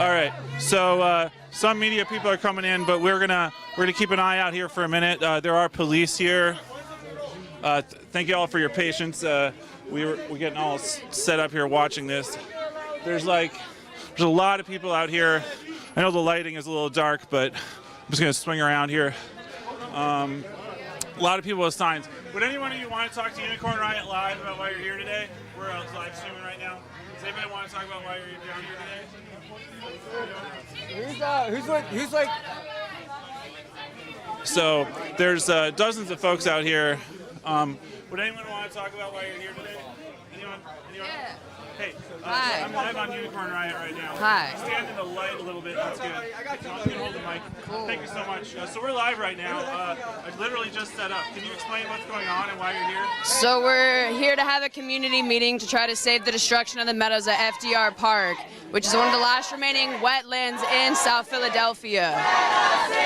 All right. So some media people are coming in, but we're gonna keep an eye out here for a minute. There are police here. Thank you all for your patience. We're getting all set up here watching this. There's a lot of people out here. I know the lighting is a little dark, but I'm just gonna swing around here. A lot of people with signs. Would anyone of you want to talk to Unicorn Riot live about why you're here today? We're live streaming right now. Does anybody want to talk about why you're down here today? Who's like? So there's dozens of folks out here. Would anyone want to talk about why you're here today? Anyone? Yeah. Hey, Hi. I'm live on Unicorn Riot right now. Hi. Stand in the light a little bit. That's good. I'm going to hold the mic. Cool. Thank you so much. So we're live right now. I literally just set up. Can you explain what's going on and why you're here? So we're here to have a community meeting to try to save the destruction of the Meadows at FDR Park, which is one of the last remaining wetlands in South Philadelphia.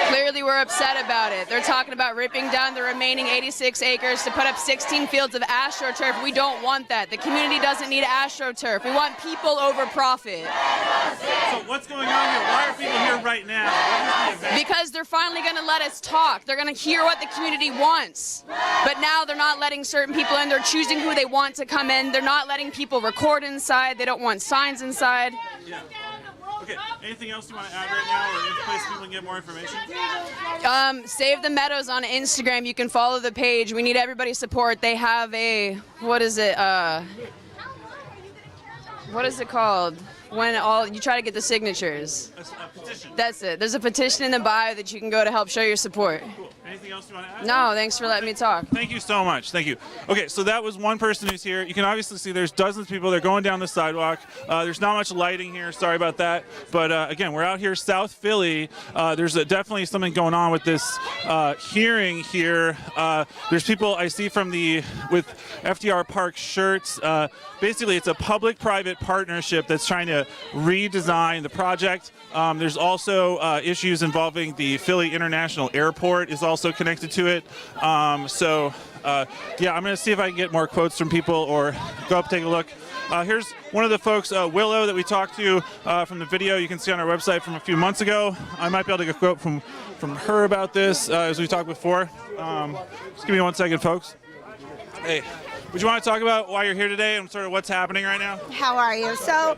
Clearly we're upset about it. They're talking about ripping down the remaining 86 acres to put up 16 fields of AstroTurf. We don't want that. The community doesn't need AstroTurf. We want people over profit. So what's going on here? Why are people here right now? What is the event? Because they're finally going to let us talk. They're going to hear what the community wants. But now they're not letting certain people in. They're choosing who they want to come in. They're not letting people record inside. They don't want signs inside. Yeah. Okay, anything else you want to add right now, or any place people can get more information? Save the Meadows on Instagram. You can follow the page. We need everybody's support. They have a, what is it called? When you try to get the signatures. A petition. That's it. There's a petition in the bio that you can go to help show your support. Cool. Anything else you want to add? No, thanks for letting me talk. Thank you so much. Thank you. Okay, so that was one person who's here. You can obviously see there's dozens of people. They're going down the sidewalk. There's not much lighting here. Sorry about that. But again, we're out here, South Philly. There's definitely something going on with this hearing here. There's people I see with FDR Park shirts. Basically, it's a public-private partnership that's trying to redesign the project. There's also issues involving the Philly International Airport is also connected to it. Yeah, I'm going to see if I can get more quotes from people or go up take a look. Here's one of the folks, Willow, that we talked to from the video you can see on our website from a few months ago. I might be able to get a quote from her about this as we talked before. Just give me 1 second, folks. Hey. Would you want to talk about why you're here today and sort of what's happening right now? How are you? So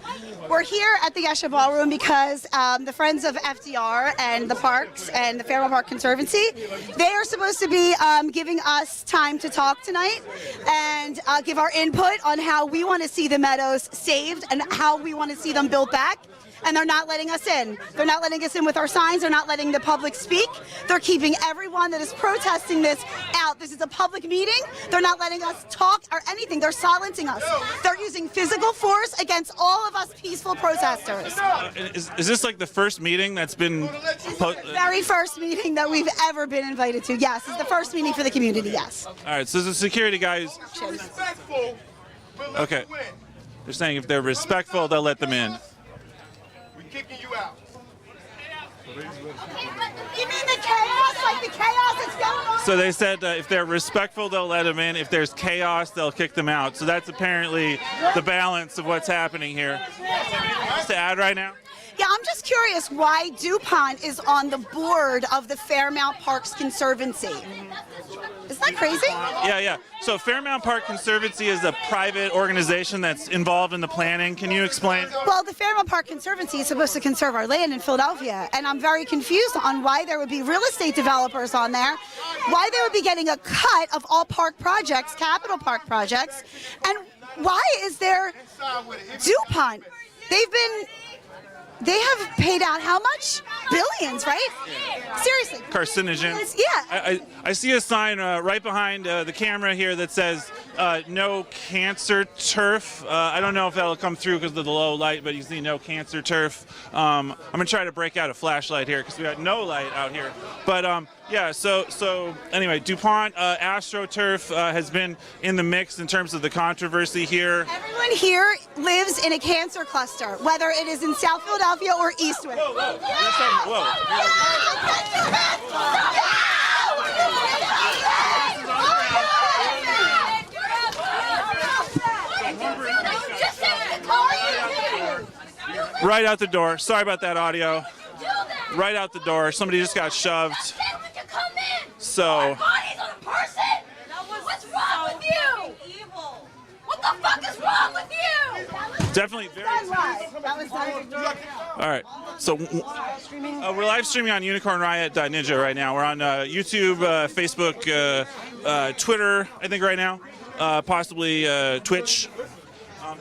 we're here at the Yesha Ballroom because the Friends of FDR and the Parks and the Fairmount Park Conservancy, they are supposed to be giving us time to talk tonight and give our input on how we want to see the Meadows saved and how we want to see them built back. And they're not letting us in. They're not letting us in with our signs. They're not letting the public speak. They're keeping everyone that is protesting this out. This is a public meeting. They're not letting us talk or anything. They're silencing us. They're using physical force against all of us peaceful protesters. Is this like the first meeting that's been... The very first meeting that we've ever been invited to. Yes, it's the first meeting for the community, yes. All right, so the security guys... Okay. They're saying if they're respectful, they'll let them in. Kicking you out. You mean the chaos? Like the chaos that's going on? So they said if they're respectful, they'll let them in. If there's chaos, they'll kick them out. So that's apparently the balance of what's happening here. Anything else to add right now? Yeah, I'm just curious why DuPont is on the board of the Fairmount Parks Conservancy. Isn't that crazy? Yeah. So Fairmount Park Conservancy is a private organization that's involved in the planning. Can you explain? Well, the Fairmount Park Conservancy is supposed to conserve our land in Philadelphia, and I'm very confused on why there would be real estate developers on there, why they would be getting a cut of all park projects, capital park projects, and why is there DuPont? They have paid out how much? Billions, right? Seriously. Carcinogens. Yeah. I see a sign right behind the camera here that says no cancer turf. I don't know if that'll come through because of the low light, but you see no cancer turf. I'm going to try to break out a flashlight here because we got no light out here. But yeah, so anyway, DuPont AstroTurf has been in the mix in terms of the controversy here. Everyone here lives in a cancer cluster, whether it is in South Philadelphia or Eastwood. Whoa. right out the door. Sorry about that audio. Right out the door. Somebody just got shoved. So. What's wrong with you? What the fuck is wrong with you? Definitely very. All right. So we're live streaming on unicornriot.ninja right now. We're on YouTube, Facebook, Twitter, I think right now, possibly Twitch.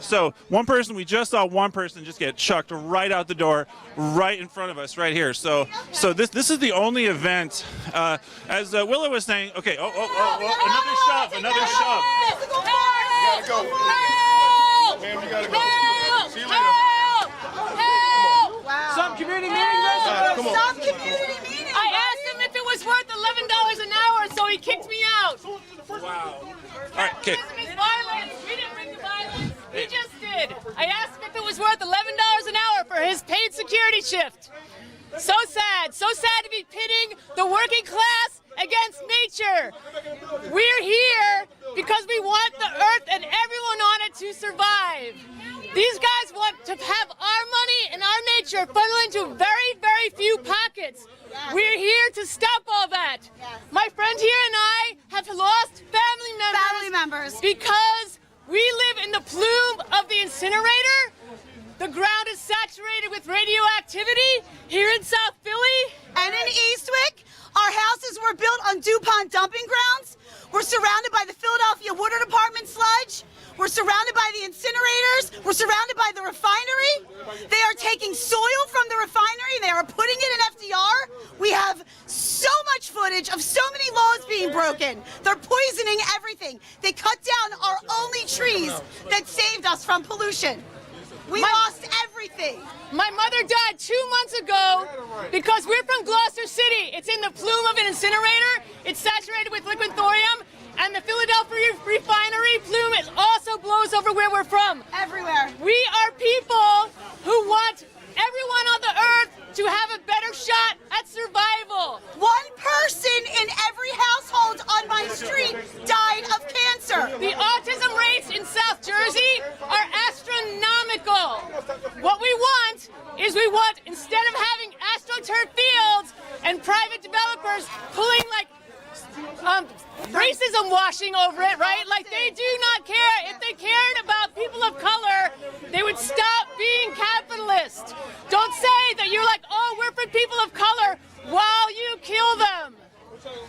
So we just saw one person just get chucked right out the door, right in front of us, right here. So this is the only event, as Willow was saying. Okay, another shove. You gotta go. Ma'am, you gotta go. See you later. Some community meeting. Come on. Some community meeting. I asked him if it was worth $11 an hour, so he kicked me out. Wow. All right, okay. Violence. We didn't bring the violence. He just did. I asked him if it was worth $11 an hour for his paid security shift. So sad to be pitting the working class against nature. We're here because we want the earth and everyone on it to survive. These guys want to have our money and our nature funnel into very, very few pockets. We're here to stop all that. My friend here and I have lost family members because we live in the plume of the incinerator. The ground is saturated with radioactivity here in South Philly. And in Eastwick, our houses were built on DuPont dumping grounds. We're surrounded by the Philadelphia Water Department sludge. We're surrounded by the incinerators. We're surrounded by the refinery. They are taking soil from the refinery. They are putting it in FDR. We have so much footage of so many laws being broken. They're poisoning everything. They cut down our only trees that saved us from pollution. We lost everything. My mother died 2 months ago because we're from Gloucester City. It's in the plume of an incinerator. It's saturated with liquid thorium. And the Philadelphia refinery plume also blows over where we're from. Everywhere. We are people who want everyone on the earth to have a better shot at survival. One person in every household on my street died of cancer. The autism rates in South Jersey are astronomical. What we want is instead of having AstroTurf fields and private developers pulling like racism washing over it, right? Like they do not care. If they cared about people of color, they would stop being capitalist. Don't say that you're like, oh, we're for people of color while you kill them.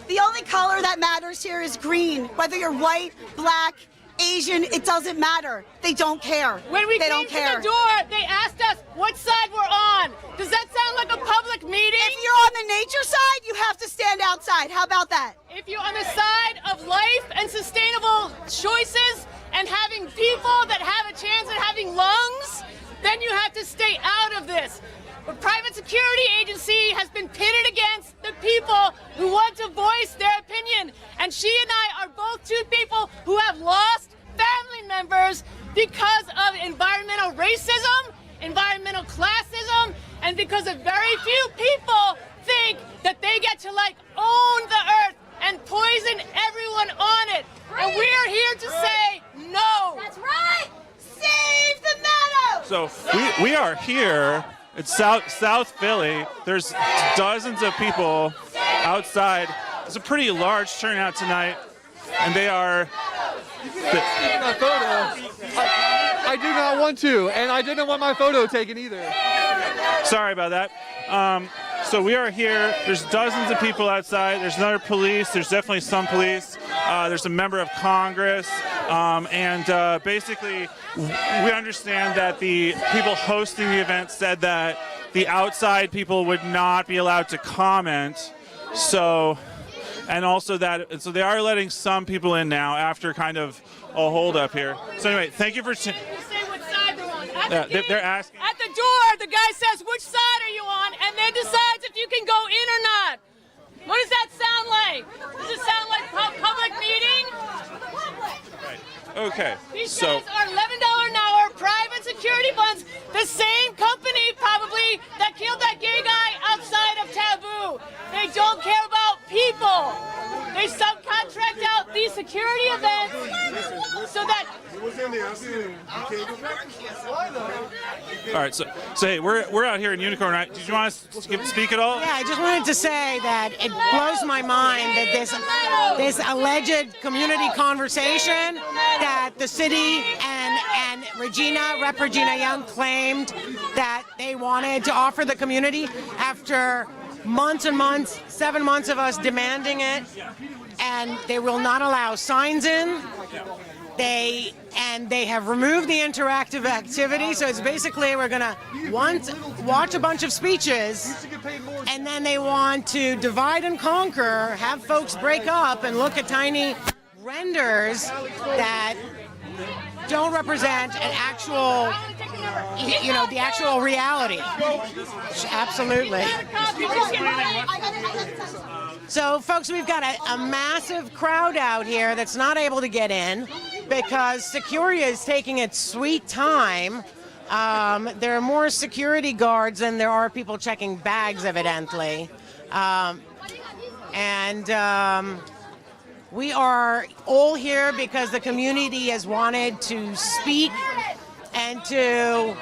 The only color that matters here is green. Whether you're white, black, Asian, it doesn't matter. They don't care. When we came to the door, they asked us what side we're on. Does that sound like a public meeting? If you're on the nature side, you have to stand outside. How about that? If you're on the side of life and sustainable choices and having people that have a chance at having lungs, then you have to stay out of this. The private security agency has been pitted against the people who want to voice their opinion. And she and I are both two people who have lost family members because of environmental racism, environmental classism, and because of very few people think that they get to like own the earth and poison everyone on it. And we're here to say no. That's right. Save the Meadows! So we are here. It's South Philly. There's dozens of people outside. It's a pretty large turnout tonight, and they are. My photo. I do not want to, and I didn't want my photo taken either. Sorry about that. So we are here. There's dozens of people outside. There's another police. There's definitely some police. There's a member of Congress. And basically, we understand that the people hosting the event said that the outside people would not be allowed to comment. So they are letting some people in now after kind of a hold up here. So anyway, thank you for. Say what side they're on. They're asking. At the door, the guy says, which side are you on? And then decides if you can go in or not. What does that sound like? Does it sound like public meeting? Okay. These So. guys are $11 an hour private security funds. The same company probably that killed that gay guy outside of Taboo. They don't care about people. They subcontract out these security events so that All right, so hey, we're out here in Unicorn. Right? Did you want us to speak at all? Yeah, I just wanted to say that it blows my mind that this alleged community conversation that the city and Rep. Regina Young claimed that they wanted to offer the community after months and months, 7 months of us demanding it, and they will not allow signs in. They have removed the interactive activity, so it's basically we're gonna watch a bunch of speeches, and then they want to divide and conquer, have folks break up and look at tiny renders that don't represent an actual, the actual reality. Absolutely. So, folks, we've got a massive crowd out here that's not able to get in because security is taking its sweet time. There are more security guards than there are people checking bags, evidently. We are all here because the community has wanted to speak and to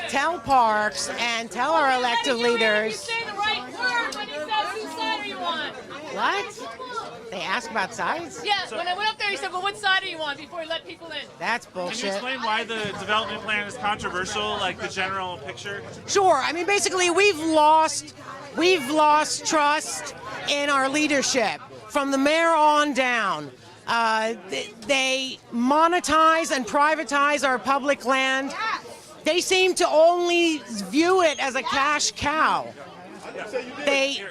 tell parks and tell our elected leaders. Say the right word when he says whose side are you on? What? They ask about sides? Yeah, when I went up there, he said, "Well, what side are you on?" before he let people in. That's Can you bullshit. explain why the development plan is controversial, like the general picture? Sure. I mean, basically, we've lost trust in our leadership from the mayor on down. They monetize and privatize our public land. They seem to only view it as a cash cow. Here,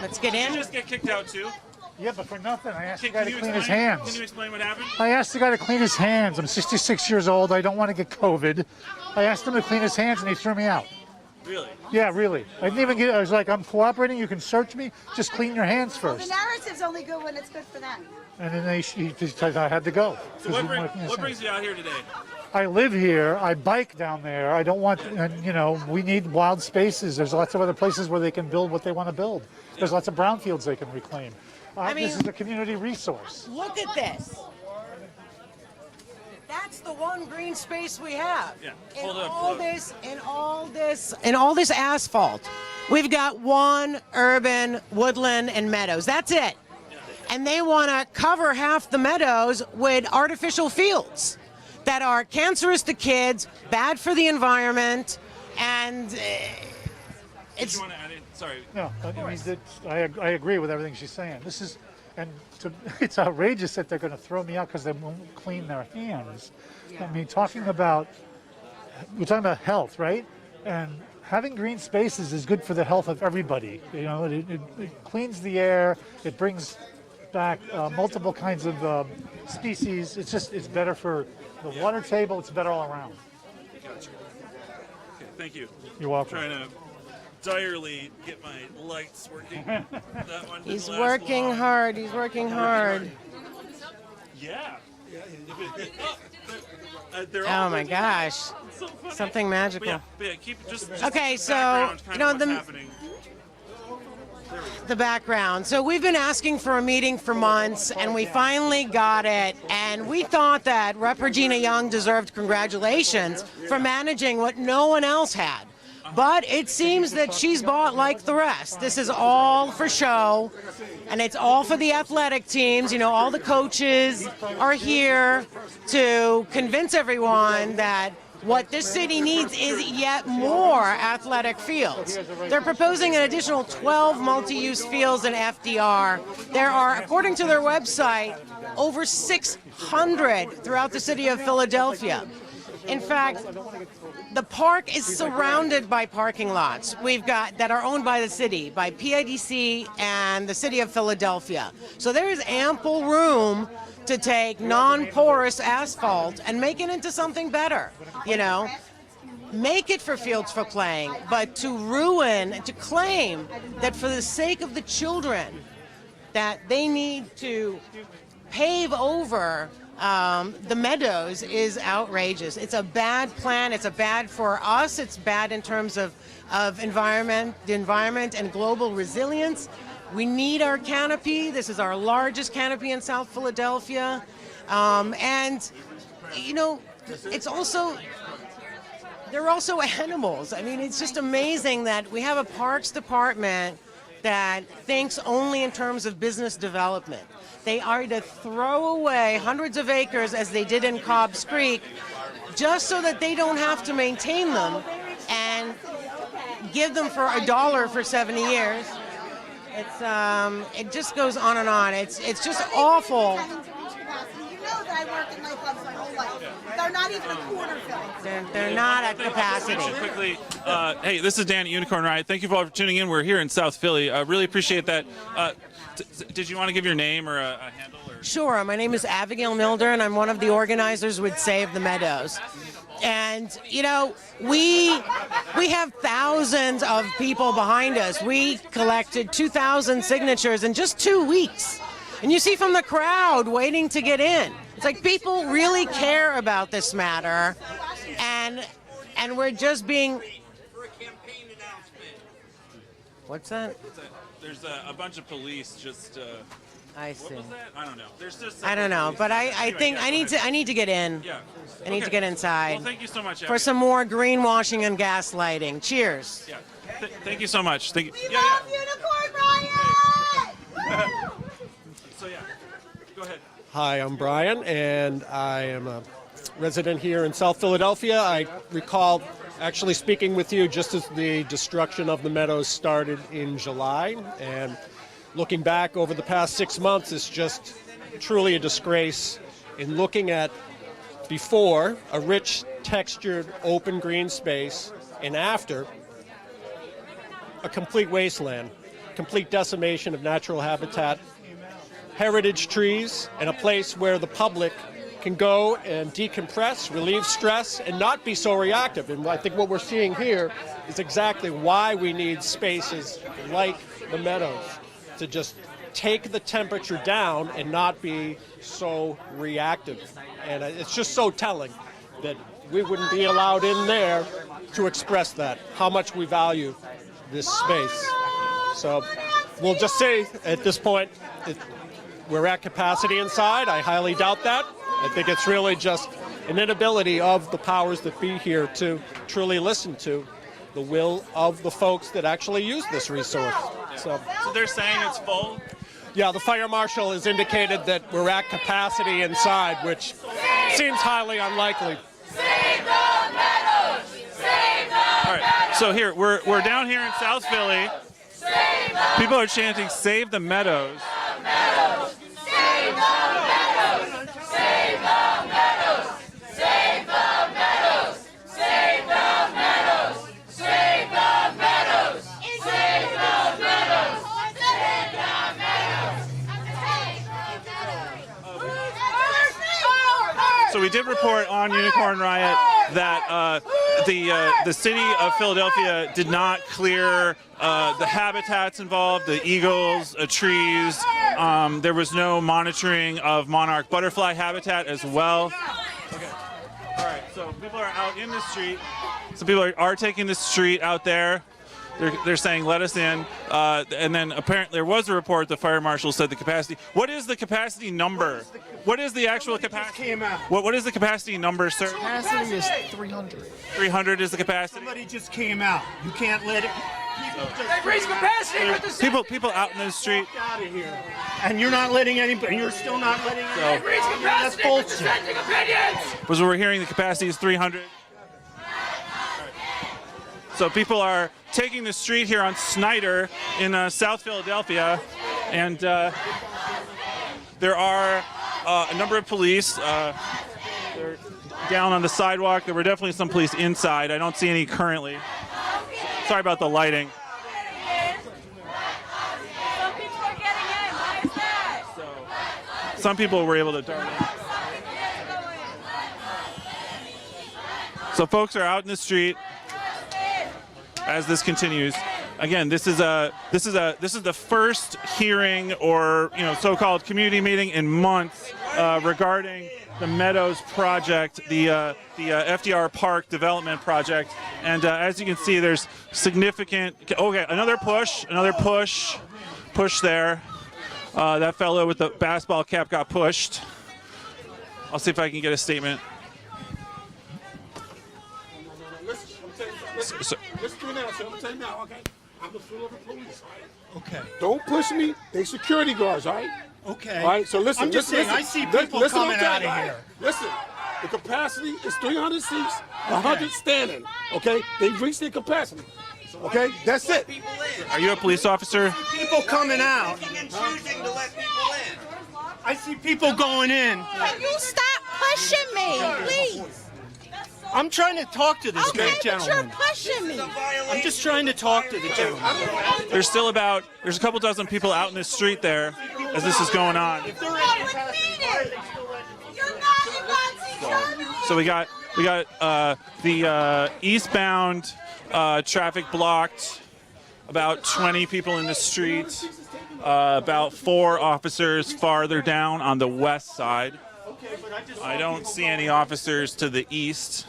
Let's get Did in. you just get kicked out too? Yeah, but for nothing. I asked the Can guy to you clean his explain- hands. Can you explain what happened? I asked the guy to clean his hands. I'm 66 years old. I don't want to get COVID. I asked him to clean his hands and he threw me out. Really? Yeah, really. I didn't even get, I was like, I'm cooperating. You can search me. Just clean your hands The first. narrative's only good when it's good for them. And then he just said I had to go. So what brings you out here today? I live here. I bike down there. I don't want, and we need wild spaces. There's lots of other places where they can build what they want to build. There's lots of brownfields they can reclaim. This is a community resource. Look at this. That's the one green space we have. Yeah, In hold up, all look. this, in all this asphalt, we've got one urban woodland and meadows. That's it. And they want to cover half the meadows with artificial fields that are cancerous to kids, bad for the environment, and Did it's. you want to add it? Sorry. No, I agree with everything she's saying. It's outrageous that they're going to throw me out because they won't clean their hands. I mean, we're talking about health, right? And having green spaces is good for the health of everybody. It cleans the air. It brings back multiple kinds of species. It's better for the water table. It's better all around. Gotcha. Okay, thank you. You're welcome. Trying to direly get my lights working. That one didn't He's last working long. hard. He's working hard. Yeah. They're all Oh my working. gosh. It's so funny. Something magical. But yeah, keep just Okay, so, background, kind of what's happening. The background. So we've been asking for a meeting for months, and we finally got it. And we thought that Rep. Regina Young deserved congratulations for managing what no one else had. But it seems that she's bought like the rest. This is all for show, and it's all for the athletic teams. All the coaches are here to convince everyone that what this city needs is yet more athletic fields. They're proposing an additional 12 multi-use fields in FDR. There are, according to their website, over 600 throughout the city of Philadelphia. In fact, the park is surrounded by parking lots that are owned by the city, by PIDC and the city of Philadelphia. So there is ample room to take non-porous asphalt and make it into something better, Make it for fields for playing, but to claim that for the sake of the children, that they need to pave over the Meadows is outrageous. It's a bad plan. It's bad for us. It's bad in terms of the environment and global resilience. We need our canopy. This is our largest canopy in South Philadelphia. And, you know, they're also animals. I mean, it's just amazing that we have a parks department that thinks only in terms of business development. They are to throw away hundreds of acres, as they did in Cobb's Creek, just so that they don't have to maintain them and give them for $1 for 70 years. It just goes on and on. It's just awful. You know that I worked in nightclubs my whole life. They're not even a quarter filled. They're not at capacity. Quickly, hey, this is Dan at Unicorn Riot. Thank you all for tuning in. We're here in South Philly. I really appreciate that. Did you want to give your name or a handle? Or? Sure. My name is Abigail Milder, and I'm one of the organizers with Save the Meadows. And, you know, we have thousands of people behind us. We collected 2,000 signatures in just 2 weeks. And you see from the crowd waiting to get in. It's like people really care about this matter. And we're just being... What's that? There's a bunch of police just... I see. What was that? I don't know. There's just... I don't know, but I think I need to get in. Yeah. I need to get inside. Well, thank you so much, for some more greenwashing and gaslighting. Cheers. Yeah. Thank you so much. Thank you. We love Unicorn Riot! So yeah, go ahead. Hi, I'm Brian, and I am a resident here in South Philadelphia. I recall actually speaking with you just as the destruction of the Meadows started in July, and looking back over the past 6 months, it's just truly a disgrace in looking at before a rich, textured, open green space, and after a complete wasteland, complete decimation of natural habitat, heritage trees, and a place where the public can go and decompress, relieve stress, and not be so reactive. And I think what we're seeing here is exactly why we need spaces like the Meadows, to just take the temperature down and not be so reactive. And it's just so telling that we wouldn't be allowed in there to express that, how much we value this space. So we'll just say at this point, we're at capacity inside. I highly doubt that. I think it's really just an inability of the powers that be here to truly listen to the will of the folks that actually use this resource. So they're saying it's full? Yeah, the fire marshal has indicated that we're at capacity inside, which seems highly unlikely. Save the Meadows! Save the All right, so here, we're down here in South Philly. People are chanting, "Save the Meadows." Meadows! Save the Meadows! Save the Meadows! Save the Meadows! Save the Meadows! Save the Meadows! Save the Meadows! Save the Meadows! So we did report on Unicorn Riot that the city of Philadelphia did not clear the habitats involved, the eagles, trees. There was no monitoring of monarch butterfly habitat as well. Okay. All right. So people are out in the street. Some people are taking the street out there. They're saying, let us in. And then apparently there was a report the fire marshal said the capacity. What is the capacity number? What is the actual capacity? What is the capacity number, sir? Capacity is 300. 300 is the capacity? Somebody just came out. You can't let it. People out in the street. Out of here. And you're not letting anybody. You're still not letting anybody. That's bullshit. Was what we're hearing, the capacity is 300. So people are taking the street here on Snyder in South Philadelphia, and there are a number of police. They're down on the sidewalk. There were definitely some police inside. I don't see any currently. Sorry about the lighting. Some people were able to dart in. So folks are out in the street as this continues. Again, this is the first hearing or so-called community meeting in months regarding the Meadows project, the FDR Park development project, and as you can see, there's significant. Okay, another push. pushed there. That fellow with the basketball cap got pushed. I'll see if I can get a statement. Listen to me now, sir. I'm gonna tell you now, okay? I'm the Philadelphia police, all right? Okay. Don't push me. They security guards, all right? Okay. All right, so listen. I'm just saying, I see people coming out of here. Listen, the capacity is 300 seats, 100 standing, okay? They've reached their capacity, okay? That's it. Are you a police officer? People coming out. And choosing to let people in. I see people going in. Can you stop pushing me, please? I'm trying to talk to this Okay, but you're gentleman. pushing me. I'm just trying to talk to the gentleman. There's still there's a couple dozen people out in the street there as this is going on. So we got the eastbound traffic blocked, about 20 people in the street, about 4 officers farther down on the west side. I don't see any officers to the east.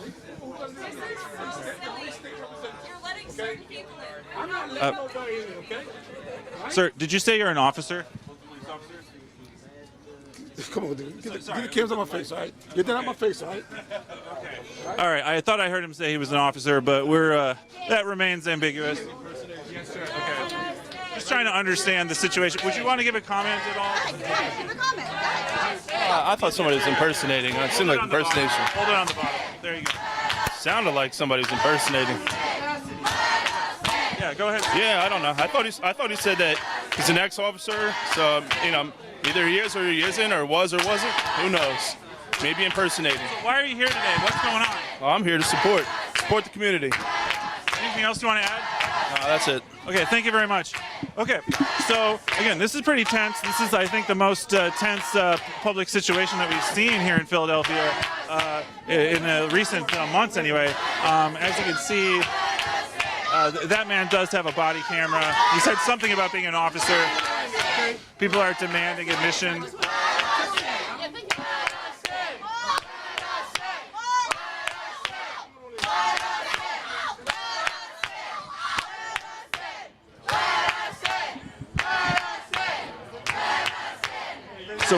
Sir, did you say you're an officer? Come on, dude. Get the cameras on my face, all right? Get that out my face, all right? All right, I thought I heard him say he was an officer, but that remains ambiguous. Yes, sir. Okay. Just trying to understand the situation. Would you want to give a comment at all? Give a comment. I thought somebody was impersonating. It seemed like impersonation. Hold it on the bottom. There you go. Sounded like somebody was impersonating. Yeah, go ahead. Yeah, I don't know. I thought he said that he's an ex-officer, so either he is or he isn't, or was or wasn't. Who knows? Maybe impersonating. So why are you here today? What's going on? Well, I'm here to support the community. Anything else you want to add? That's it. Okay, thank you very much. Okay, so again, this is pretty tense. This is, I think, the most tense public situation that we've seen here in Philadelphia in the recent months anyway. As you can see, that man does have a body camera. He said something about being an officer. People are demanding admission. So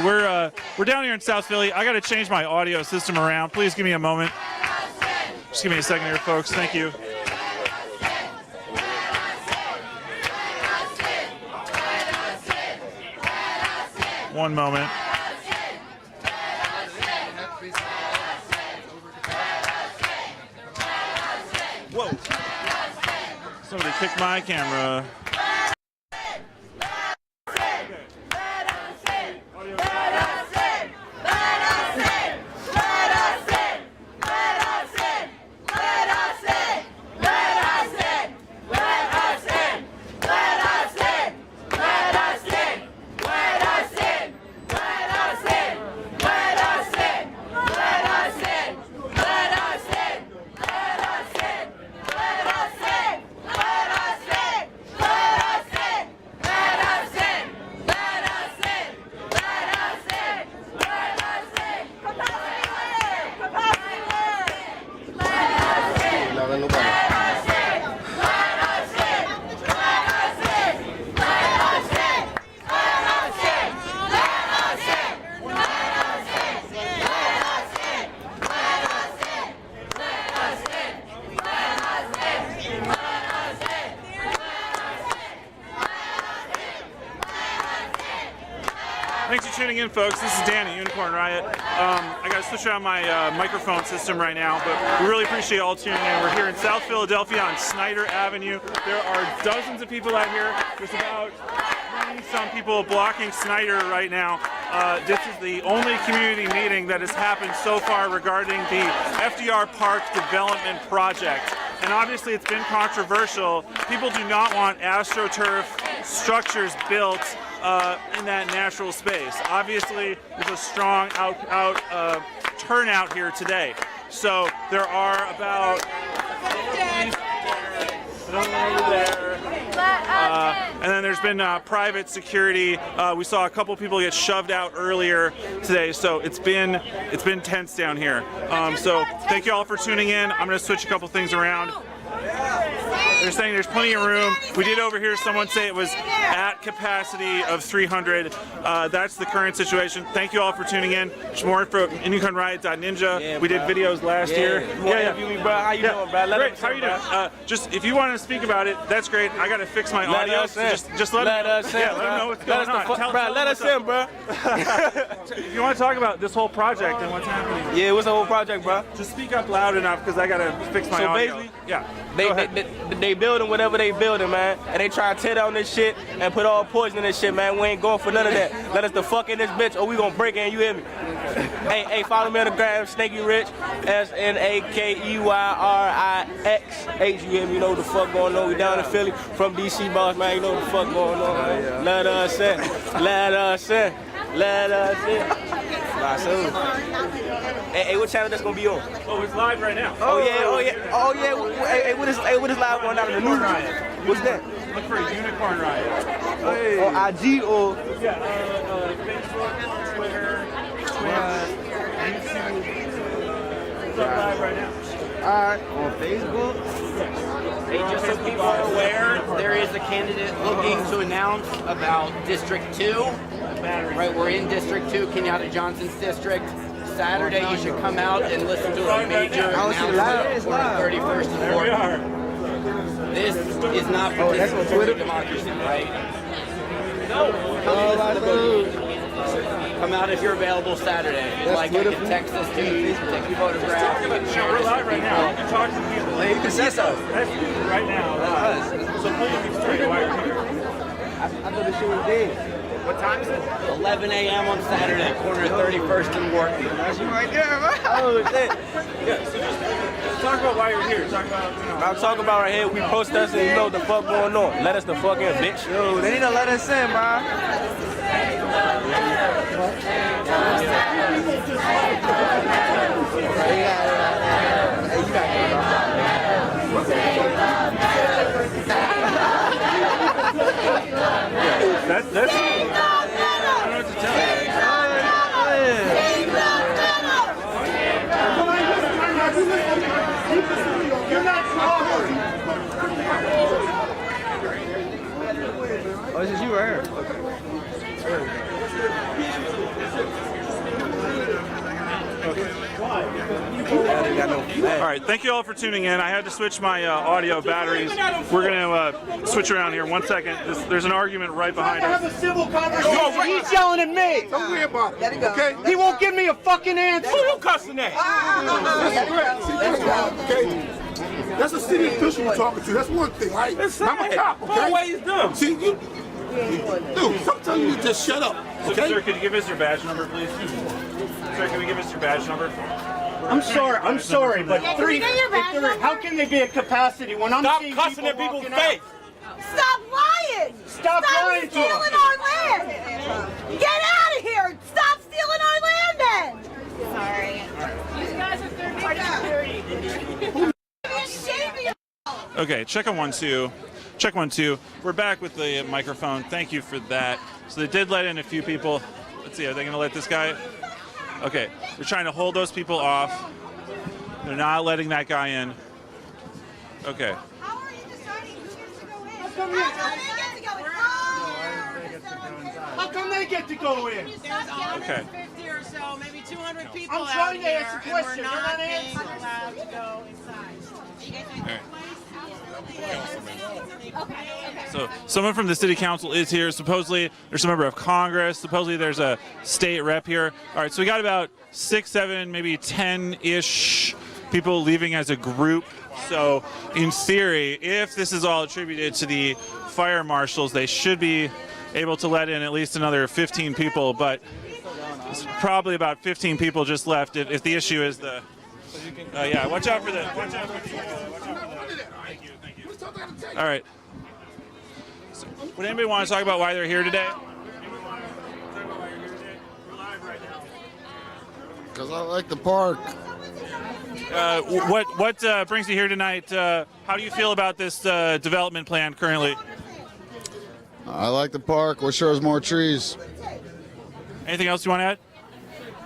we're down here in South Philly. I got to change my audio system around. Please give me a moment. Just give me a second here, folks. Thank you. One moment. Whoa. Somebody kicked my camera. Thanks for tuning in, folks. This is Dan at Unicorn Riot. I got to switch around my microphone system right now, but we really appreciate you all tuning in. We're here in South Philadelphia on Snyder Avenue. There are dozens of people out here. There's about 20-some people blocking Snyder right now. This is the only community meeting that has happened so far regarding the FDR Park development project. And obviously it's been controversial. People do not want AstroTurf structures built in that natural space. Obviously, there's a strong turnout here today. So there are about and then there's been private security. We saw a couple people get shoved out earlier today, so it's been tense down here. So thank you all for tuning in. I'm going to switch a couple things around. They're saying there's plenty of room. We did overhear someone say it was at capacity of 300. That's the current situation. Thank you all for tuning in. There's more info at IndyConRiot.ninja. We did videos last year. Interview me, bro. How you doing, bro? Great. How you doing? Just if you want to speak about it, that's great. I got to fix my audio. So just let us in. Let them know what's going on. Let us in, bro. If you want to talk about this whole project and what's happening. Yeah, what's the whole project, bro? Just speak up loud enough because I got to fix my audio. Basically, yeah. They building whatever they building, man, and they try to tear down this shit and put all poison in this shit, man. We ain't going for none of that. Let us the fuck in this bitch, or we gonna break in. You hear me? Hey, follow me on the gram, Snaky Rich, SNAKEYRIX. You hear me? You know what the fuck going on? We down in Philly from DC, boss, man. You know what the fuck going on? Let us in. Let us in. Let us in. Hey, what channel that's gonna be on? Oh, it's live right now. Oh yeah. Hey, what is live going down in the news? What's that? Look for a Unicorn Riot. Hey. On IG or? Yeah, Facebook, Twitter, YouTube. It's live right now. Alright, on Facebook? Hey, just so people are aware, there is a candidate looking to announce about District 2. Right, we're in District 2, Kenyatta Johnson's district. Saturday, you should come out and listen to a major announcement for the 31st and 4th. This is not participatory democracy, right? No. Come out if you're available Saturday. If you'd like, I can text this to you, take a photograph, you can share We're this live with right now. You can talk to people. Well, you can see so. That's you right now. That's us. So please explain why you're here. I thought this shit was dead. What time is it? 11 a.m. on Saturday, corner of 31st and Wharton. That's you right there, bro. Oh, shit. Yeah, so just talk about why you're here. Talk about, I'm talking about right here. We protesting, you know what the fuck going on. Let us the fuck in, bitch. Yo, they need to let us in, bro. That's I don't know what to tell you. You're not talking. Oh, this is you right here. All right, thank you all for tuning in. I had to switch my audio batteries. We're going to switch around here. 1 second. There's an argument right behind us. Have a civil conversation. He's yelling at me. Don't worry about it. Okay? He won't give me a fucking answer. Who you cussing at? Okay? That's a city official you're talking to. That's one thing, right? I'm a cop, okay? Always do. See, dude, sometimes you just shut up, okay? Sir, could you give us your badge number, please? Sir, can we give us your badge number? I'm sorry, but how can they be at capacity when I'm seeing cussing at people's face? Stop lying! Stop lying to stealing us. our land! Get out of here! Stop stealing our land then! Sorry. You guys are third-party security. Okay, check on 1 2. Check 1 2. We're back with the microphone. Thank you for that. So they did let in a few people. Let's see, are they going to let this guy? Okay, they're trying to hold those people off. They're not letting that guy in. Okay. How are you deciding who gets to go in? How come they get to go in? How come they get to go in? There's Okay. 150 or so, maybe 200 people I'm out trying to here, ask a and question. we're You're not not being answering. allowed to go inside. All right. So someone from the city council is here. Supposedly there's a member of Congress. Supposedly there's a state rep here. All right, so we got about 6, 7, maybe 10-ish people leaving as a group. So in theory, if this is all attributed to the fire marshals, they should be able to let in at least another 15 people. But it's probably about 15 people just left. If the issue is the, yeah, watch out for the. Watch out for the. Thank you. All right. So, would anybody want to talk about why they're here today? Because I like the park. What brings you here tonight? How do you feel about this development plan currently? I like the park. Wish there was more trees. Anything else you want to add?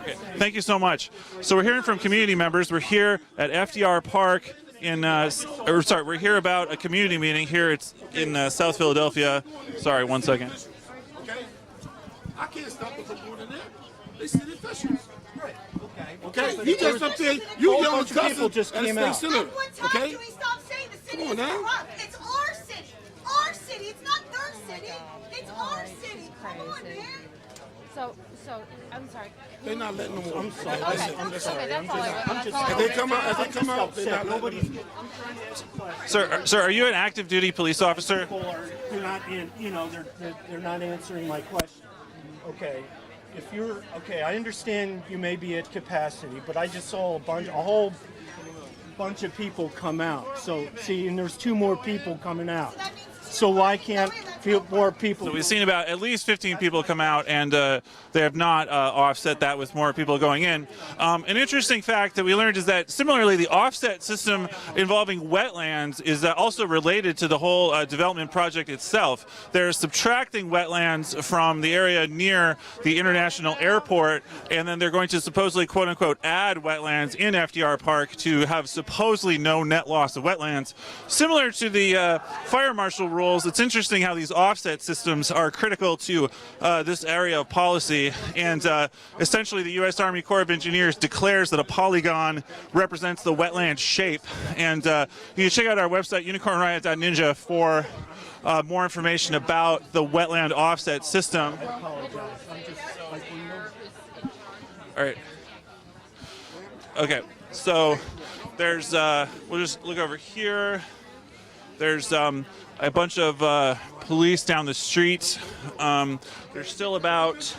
Okay. Thank you so much. So we're hearing from community members. We're here at FDR Park we're here about a community meeting here. It's in South Philadelphia. Sorry, 1 second. Okay? I can't stop them from more than that. They city officials. Right. Okay? He just up there, you yelling cussing just at came the out. state senator. Okay? Can we stop saying the city Come on is now. corrupt? It's our city. Our city. It's not their city. It's our city. Come on, man. So I'm sorry. They're not letting them. I'm sorry. Okay. I'm just sorry. Okay, that's all I want. As they come out, they're not letting them. Sir, are you an active duty police officer? People they're not in, they're not answering my question. Okay, if you're okay, I understand you may be at capacity, but I just saw a whole bunch of people come out. So see, and there's 2 more people coming out. So why can't more people? So we've seen about at least 15 people come out, and they have not offset that with more people going in. An interesting fact that we learned is that similarly, the offset system involving wetlands is also related to the whole development project itself. They're subtracting wetlands from the area near the international airport, and then they're going to supposedly, quote unquote, add wetlands in FDR Park to have supposedly no net loss of wetlands. Similar to the fire marshal rules, it's interesting how these offset systems are critical to this area of policy, and essentially the U.S. Army Corps of Engineers declares that a polygon represents the wetland shape, and you can check out our website unicornriot.ninja for more information about the wetland offset system. All right. Okay, so there's we'll just look over here. There's a bunch of police down the street. There's still about,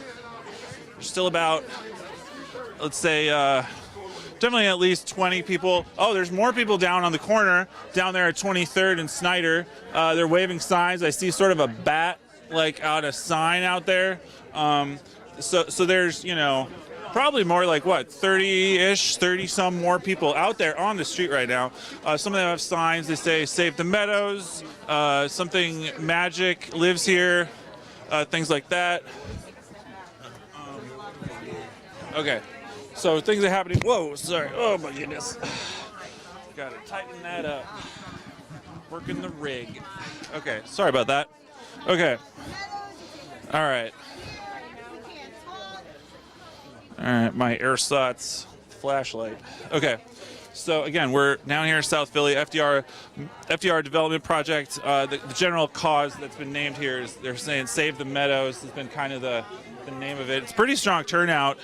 let's say, definitely at least 20 people. Oh, there's more people down on the corner, down there at 23rd and Snyder. They're waving signs. I see sort of a bat, like, out a sign out there. So there's, probably more like, 30-ish, 30-some more people out there on the street right now. Some of them have signs that say, "Save the Meadows," something magic lives here, things like that. Okay, so things are happening. Whoa, sorry. Oh, my goodness. Gotta tighten that up. Working the rig. Okay, sorry about that. Okay. All right. All right, my ersatz flashlight. Okay, so again, we're down here in South Philly, FDR Development Project. The general cause that's been named here is they're saying "Save the Meadows" has been kind of the name of it. It's pretty strong turnout.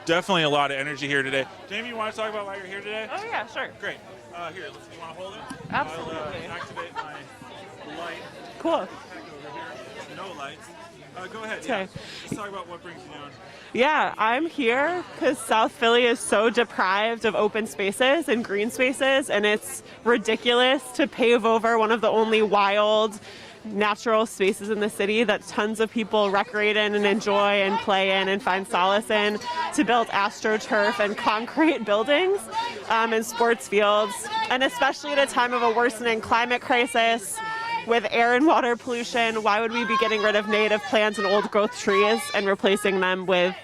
Definitely a lot of energy here today. Jamie, you want to talk about why you're here today? Oh yeah, sure. Great. Here, you want to hold it? Absolutely. I'll activate my light. Cool. No lights. Go ahead. Okay. Yeah. Let's talk about what brings you down. Yeah, I'm here because South Philly is so deprived of open spaces and green spaces, and it's ridiculous to pave over one of the only wild natural spaces in the city that tons of people recreate in and enjoy and play in and find solace in, to build astroturf and concrete buildings and sports fields, and especially at a time of a worsening climate crisis with air and water pollution. Why would we be getting rid of native plants and old growth trees and replacing them with,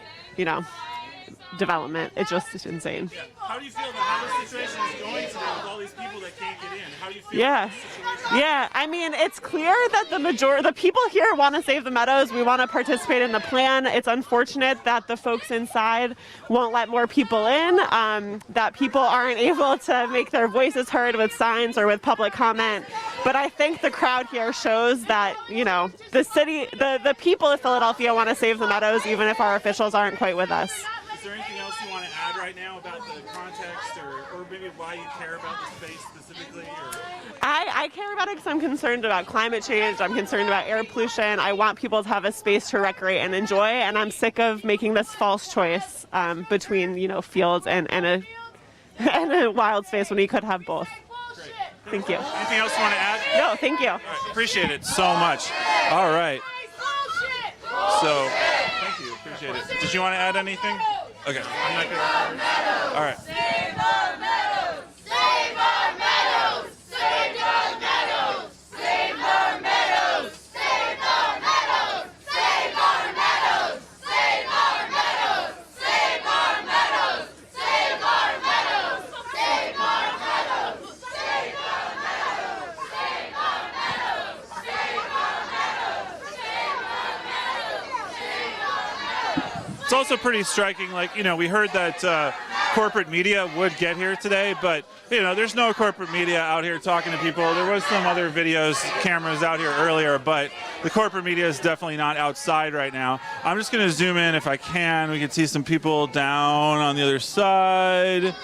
development? It's just insane. Yeah. How do you feel about how the situation is going today with all these people that can't get in? How do you feel? Yeah. I mean, it's clear that the people here want to save the Meadows. We want to participate in the plan. It's unfortunate that the folks inside won't let more people in, that people aren't able to make their voices heard with signs or with public comment. But I think the crowd here shows that, the city, the people of Philadelphia want to save the Meadows, even if our officials aren't quite with us. Is there anything else you want to add right now about the context, or maybe why you care about the space specifically? Or? I care about it because I'm concerned about climate change. I'm concerned about air pollution. I want people to have a space to recreate and enjoy, and I'm sick of making this false choice between, fields and a wild space when we could have both. Great. Thank you. Anything else you want to add? No, thank you. All right, appreciate it so much. All right. So, thank you. Appreciate it. Did you want to add anything? Okay. I'm not going to. All right. Save our meadows! Save our meadows! Save our meadows! Save our meadows! Save our meadows! Save our meadows! Save our meadows! Save our meadows! Save our meadows! Save our meadows! Save it's also pretty striking. Like, we heard that corporate media would get here today, but there's no corporate media out here talking to people. There was some other cameras out here earlier, but the corporate media is definitely not outside right now. I'm just going to zoom in if I can. We can see some people down on the other side.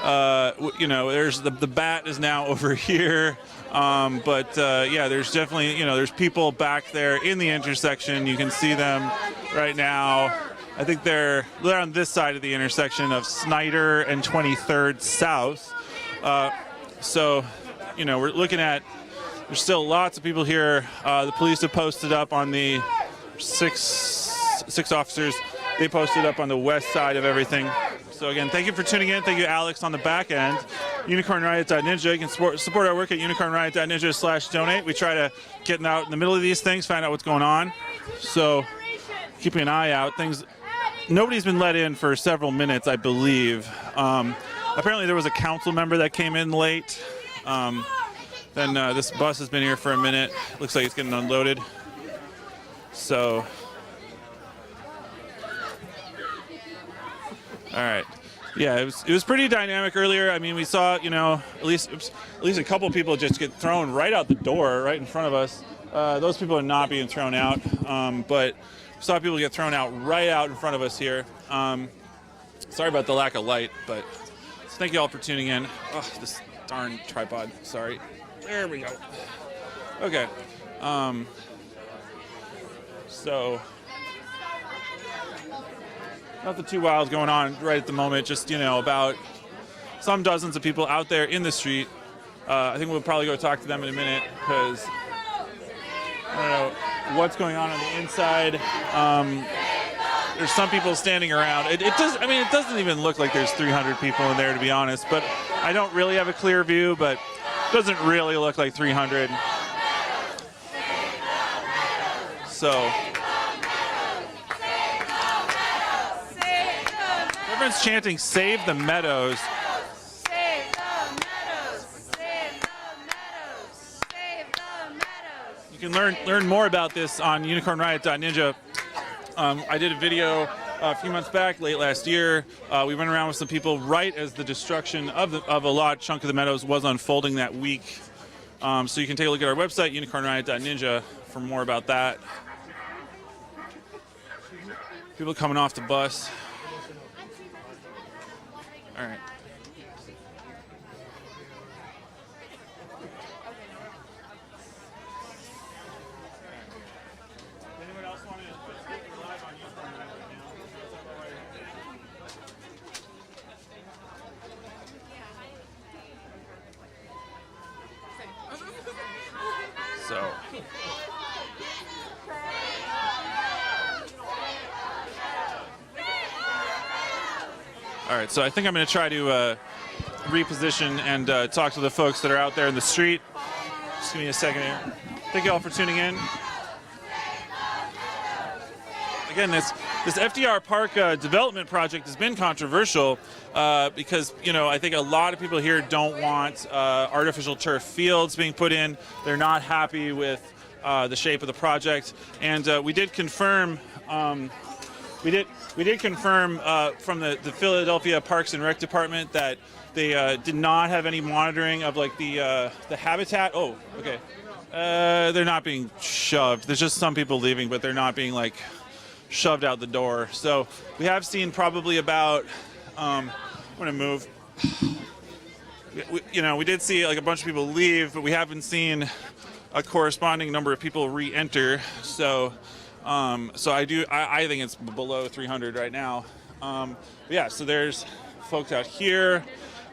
There's the bat is now over here. There's definitely, there's people back there in the intersection. You can see them right now. I think they're on this side of the intersection of Snyder and 23rd South. We're looking at, there's still lots of people here. The police have posted up on the six officers. They posted up on the west side of everything. So again, thank you for tuning in. Thank you, Alex, on the back end. UnicornRiot.ninja. You can support our work at unicornriot.ninja/donate. We try to get out in the middle of these things, find out what's going on. So keeping an eye out. Nobody's been let in for several minutes, I believe. Apparently there was a council member that came in late. Then this bus has been here for a minute. Looks like it's getting unloaded. So, all right. Yeah, it was pretty dynamic earlier. I mean, we saw, at least a couple people just get thrown right out the door, right in front of us. Those people are not being thrown out, but we saw people get thrown out right out in front of us here. Sorry about the lack of light, but thank you all for tuning in. Oh, this darn tripod. Sorry. There we go. Okay. So, nothing too wild going on right at the moment. Just, about some dozens of people out there in the street. I think we'll probably go talk to them in a minute because I don't know what's going on the inside. There's some people standing around. It doesn't even look like there's 300 people in there, to be honest. But I don't really have a clear view, but it doesn't really look like 300. So everyone's chanting, "Save the Meadows." Save the Meadows. Save the Meadows. Save the Meadows. You can learn more about this on unicornriot.ninja. I did a video a few months back, late last year. We went around with some people right as the destruction of a large chunk of the Meadows was unfolding that week. So you can take a look at our website, unicornriot.ninja, for more about that. People coming off the bus. All right. So. All right, so I think I'm going to try to reposition and talk to the folks that are out there in the street. Just give me a second here. Thank you all for tuning in. Again, this FDR Park development project has been controversial because, I think a lot of people here don't want artificial turf fields being put in. They're not happy with the shape of the project. And we did confirm we did confirm from the Philadelphia Parks and Rec Department that they did not have any monitoring of the habitat. Oh, okay. They're not being shoved. There's just some people leaving, but they're not being shoved out the door. So we have seen probably about. I'm gonna move. We did see a bunch of people leave, but we haven't seen a corresponding number of people re-enter. So I think it's below 300 right now. So there's folks out here,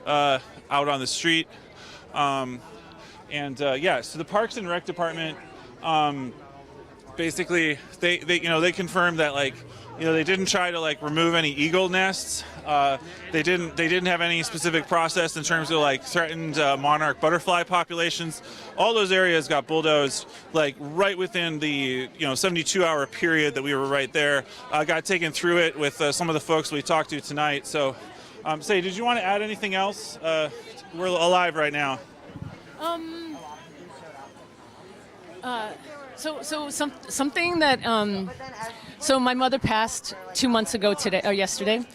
out on the street, so the Parks and Rec Department, basically they confirmed that they didn't try to remove any eagle nests. They didn't have any specific process in terms of threatened monarch butterfly populations. All those areas got bulldozed right within the 72-hour period that we were right there. Got taken through it with some of the folks we talked to tonight. So, Say, did you want to add anything else? We're alive right now. Something that so my mother passed 2 months ago today or yesterday.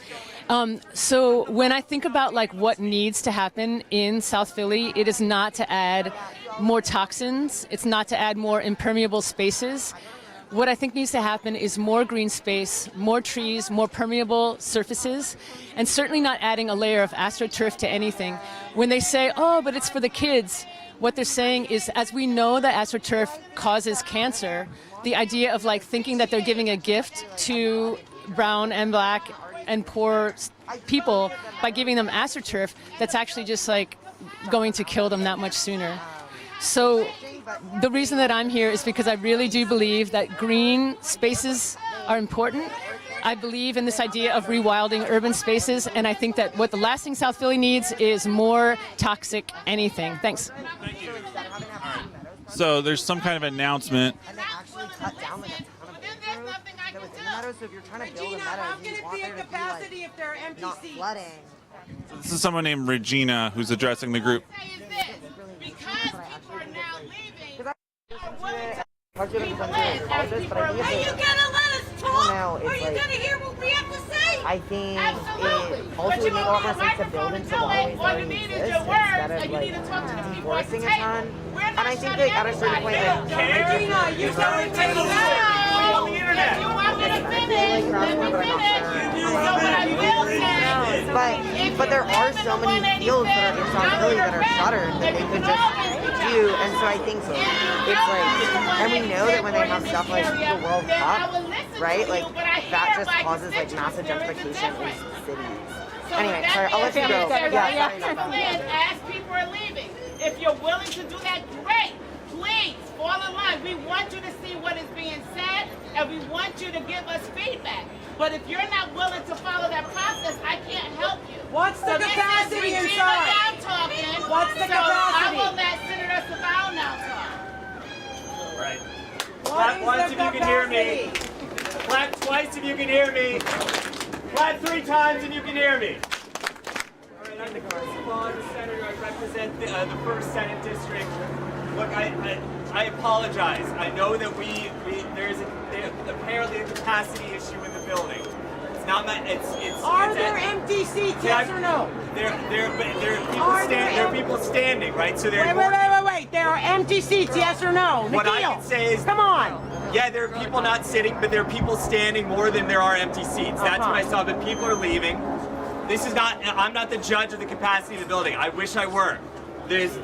So when I think about like what needs to happen in South Philly, it is not to add more toxins. It's not to add more impermeable spaces. What I think needs to happen is more green space, more trees, more permeable surfaces, and certainly not adding a layer of astroturf to anything. When they say, oh, but it's for the kids, what they're saying is, as we know that astroturf causes cancer, the idea of like thinking that they're giving a gift to brown and black and poor people by giving them astroturf, that's actually just like going to kill them that much sooner. So the reason that I'm here is because I really do believe that green spaces are important. I believe in this idea of rewilding urban spaces, and I think that what the last thing South Philly needs is more toxic anything. Thanks. Thank you. So there's some kind of announcement. And they actually cut down like a ton of growth that was in the meadows. So if you're trying to build a meadow, you want there to be like not flooding. So this is someone named Regina who's addressing the group. Are you gonna let us talk? Are you gonna hear what we have to say? I think it also would make a lot more sense to build into the ways that already exist instead of like enforcing a ton. And I think like at a certain point, like Regina, you telling me on the internet. You want me to finish? Let me finish. So what I will say, but there are so many fields that are in South Philly that are shuttered that they could just do, and so I think it's like, and we know that when they have stuff like the World Cup, right, like that just causes like massive gentrification in cities. Anyway, sorry, I'll let you go. Yeah, sorry about that. As people are leaving, if you're willing to do that, great. Please fall in line. We want you to see what is being said, and we want you to give us feedback. But if you're not willing to follow that process, I can't help you. What's the capacity this is inside? Regina now talking. What's the so capacity? I will let Senator Saval now talk. Right. Clap once if you can hear me. Clap twice if you can hear me. Clap 3 times if you can hear me. All right, I'm the correspondent senator. I represent the 1st Senate District. Look, I apologize. I know that there's apparently a capacity issue in the building. It's not my. Are there empty seats? Yes or no? There are people standing, right? So there. Wait. There are empty seats. Yes or no? What I can say is, come on. Yeah, there are people not sitting, but there are people standing more than there are empty seats. That's what I saw. But people are leaving. This is not. I'm not the judge of the capacity of the building. I wish I were. It's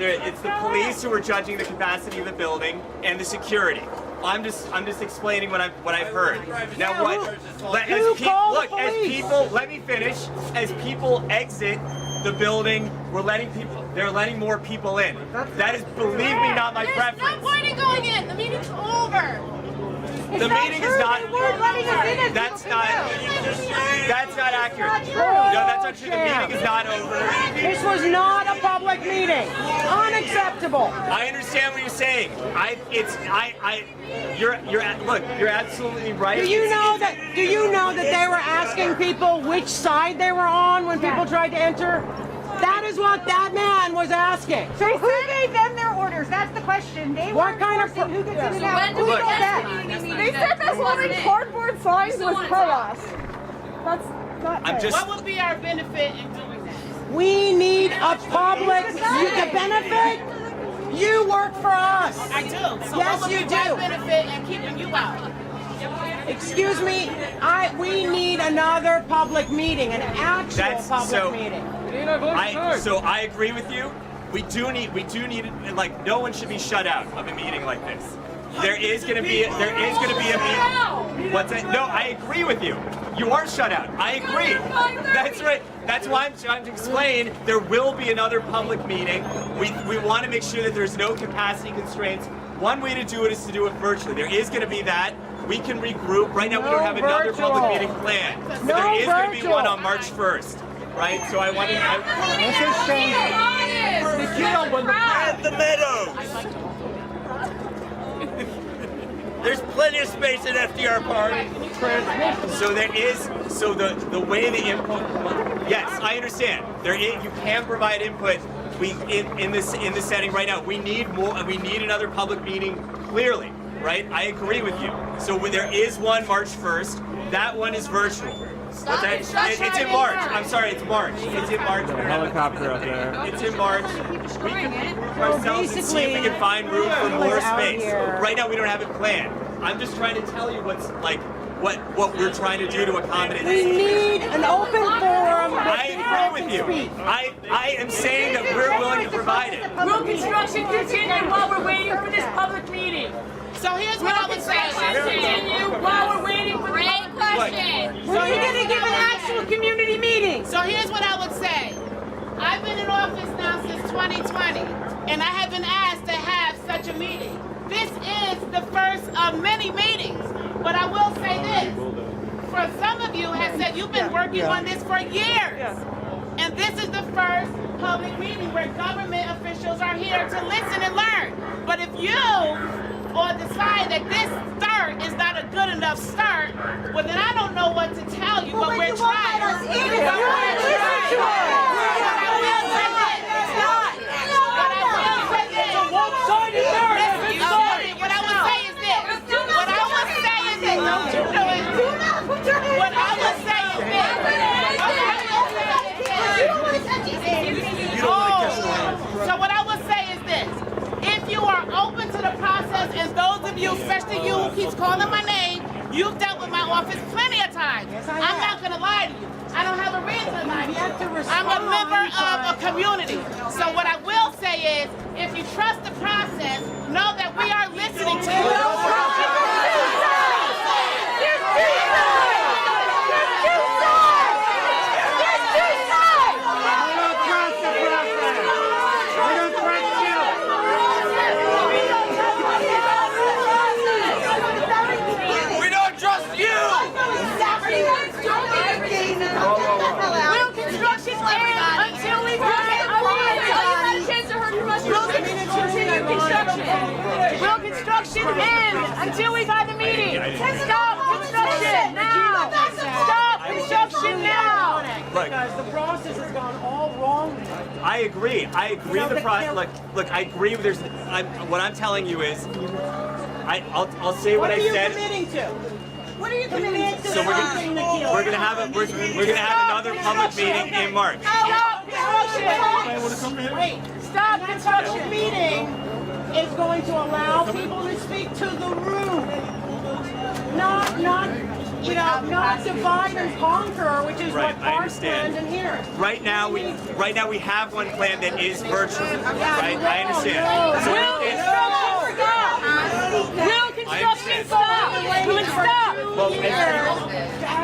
the police who are judging the capacity of the building and the security. I'm just explaining what I've heard. Now as people let me finish. As people exit the building, they're letting more people in. That is, believe me, not my preference. There's no point in going in. The meeting's over. The meeting is not. That's not accurate. No, that's not true. The meeting is not over. This was not a public meeting. Unacceptable. I understand what you're saying. You're absolutely right. Do you know that they were asking people which side they were on when people tried to enter? That is what that man was asking. So who gave them their orders? That's the question. They what kind of who gets in and out? When do we get that? They said this holding cardboard signs was chaos. That's not fair. What would be our benefit in doing that? We need a public. The benefit? You work for us. I do. So yes, what would you be do. my benefit in keeping you out? Excuse me. We need another public meeting, an actual public meeting. So I agree with you. We do need like no one should be shut out of a meeting like this. There is going to be a meeting. What's that? No, I agree with you. You are shut out. I agree. That's right. That's why I'm trying to explain. There will be another public meeting. We want to make sure that there's no capacity constraints. One way to do it is to do it virtually. There is going to be that. We can regroup. Right now we don't have another public meeting planned. But there is going to be one on March 1st. Right? So I want to... The Meadows. There's plenty of space at FDR Park. So there is, the way the input, yes, I understand. You can provide input. In this setting right now, we need more. We need another public meeting. Clearly, right? I agree with you. So there is one March 1st. That one is virtual. But it's in March. I'm sorry, it's March. It's in March. Helicopter up there. It's in March. We can regroup ourselves and see if we can find room for more space. Right now, we don't have it planned. I'm just trying to tell you what's like what we're trying to do to accommodate this We situation. need an open forum. I agree with you. I am saying that we're willing to provide it. Will construction continue while we're waiting for this public meeting? So here's what I would say. Continue while we're waiting for Great question. When are you going to give an actual community meeting? So here's what I would say. I've been in office now since 2020, and I have been asked to have such a meeting. This is the first of many meetings, but I will say this. For some of you have said you've been working on this for years, and this is the first public meeting where government officials are here to listen and learn. But if you or decide that this start is not a good enough start, well then I don't know what to tell you, but we're trying. So what I would say is this. If you are open to the process, and those of you, especially you who keeps calling my name, you've dealt with my office plenty of times. I'm not going to lie to you. I don't have a reason to lie to you. I'm a member of a community. So what I will say is, if you trust the process, know that we are listening to you. Will construction end until we got the meeting? Stop construction now! Stop construction now! Because the process has gone all wrong. I agree. I agree. The process. Look, I agree. What I'm telling you is, I'll say what I said. What are you committing to? What are you committing to? So we're gonna have another public meeting in March. Stop construction! Wait, stop construction meeting is going to allow people to speak to the room. Not divide and conquer, which is Right, what I Park's understand. planned in here. Right now we have one plan that is virtual. Right, I understand. So Will construction stop? Will it stop?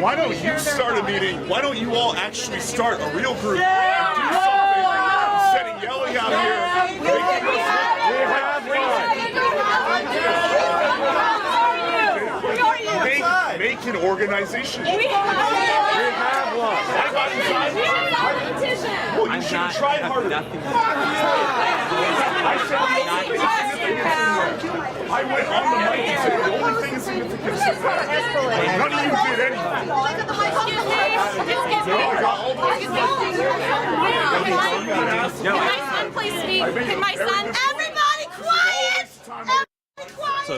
Why don't you start a meeting? Why don't you all actually start a real group and do something instead of yelling out here? Make an organization. We have one. Well, you should have tried harder. I went on the mic and said the only thing is significant is that none of you did anything. Can my son please speak? Can my son? Everybody quiet! So,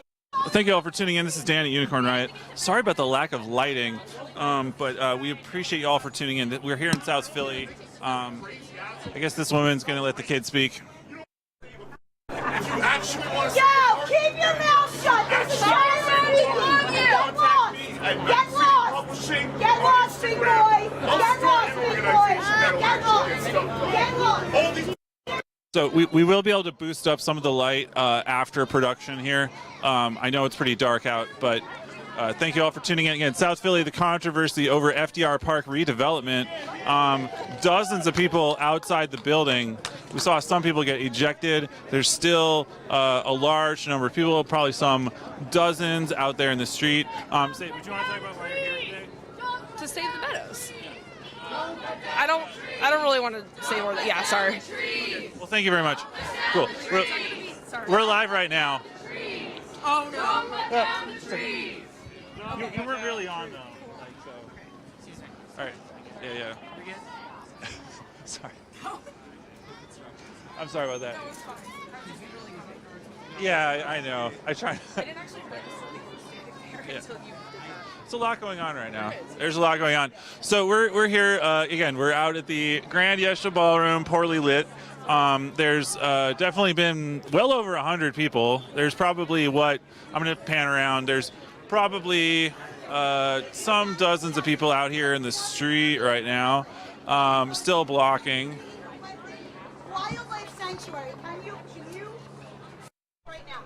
thank you all for tuning in. This is Dan at Unicorn Riot. Sorry about the lack of lighting, but we appreciate you all for tuning in. We're here in South Philly. I guess this woman's going to let the kids speak. Yo, keep your mouth shut! This is Charlie! We love you! Get lost! Get lost, big boy! Get lost, big boy! Get lost! Get lost! So we will be able to boost up some of the light after production here. I know it's pretty dark out, but thank you all for tuning in. Again, South Philly, the controversy over FDR Park redevelopment. Dozens of people outside the building. We saw some people get ejected. There's still a large number of people, probably some dozens out there in the street. Would you want to talk about why you're here today? To save the meadows. I don't really want to say more than, yeah, sorry. Well, thank you very much. Cool. We're live right now. Oh, no. You weren't really on, though. All right. Yeah. Sorry. I'm sorry about that. Yeah, I know. I try. I didn't actually Yeah. until you. It's a lot going on right now. There's a lot going on. So we're here again. We're out at the Grand Yesha Ballroom, poorly lit. There's definitely been well over 100 people. There's probably I'm going to pan around. There's probably some dozens of people out here in the street right now, still blocking. Wildlife sanctuary. Can you right now?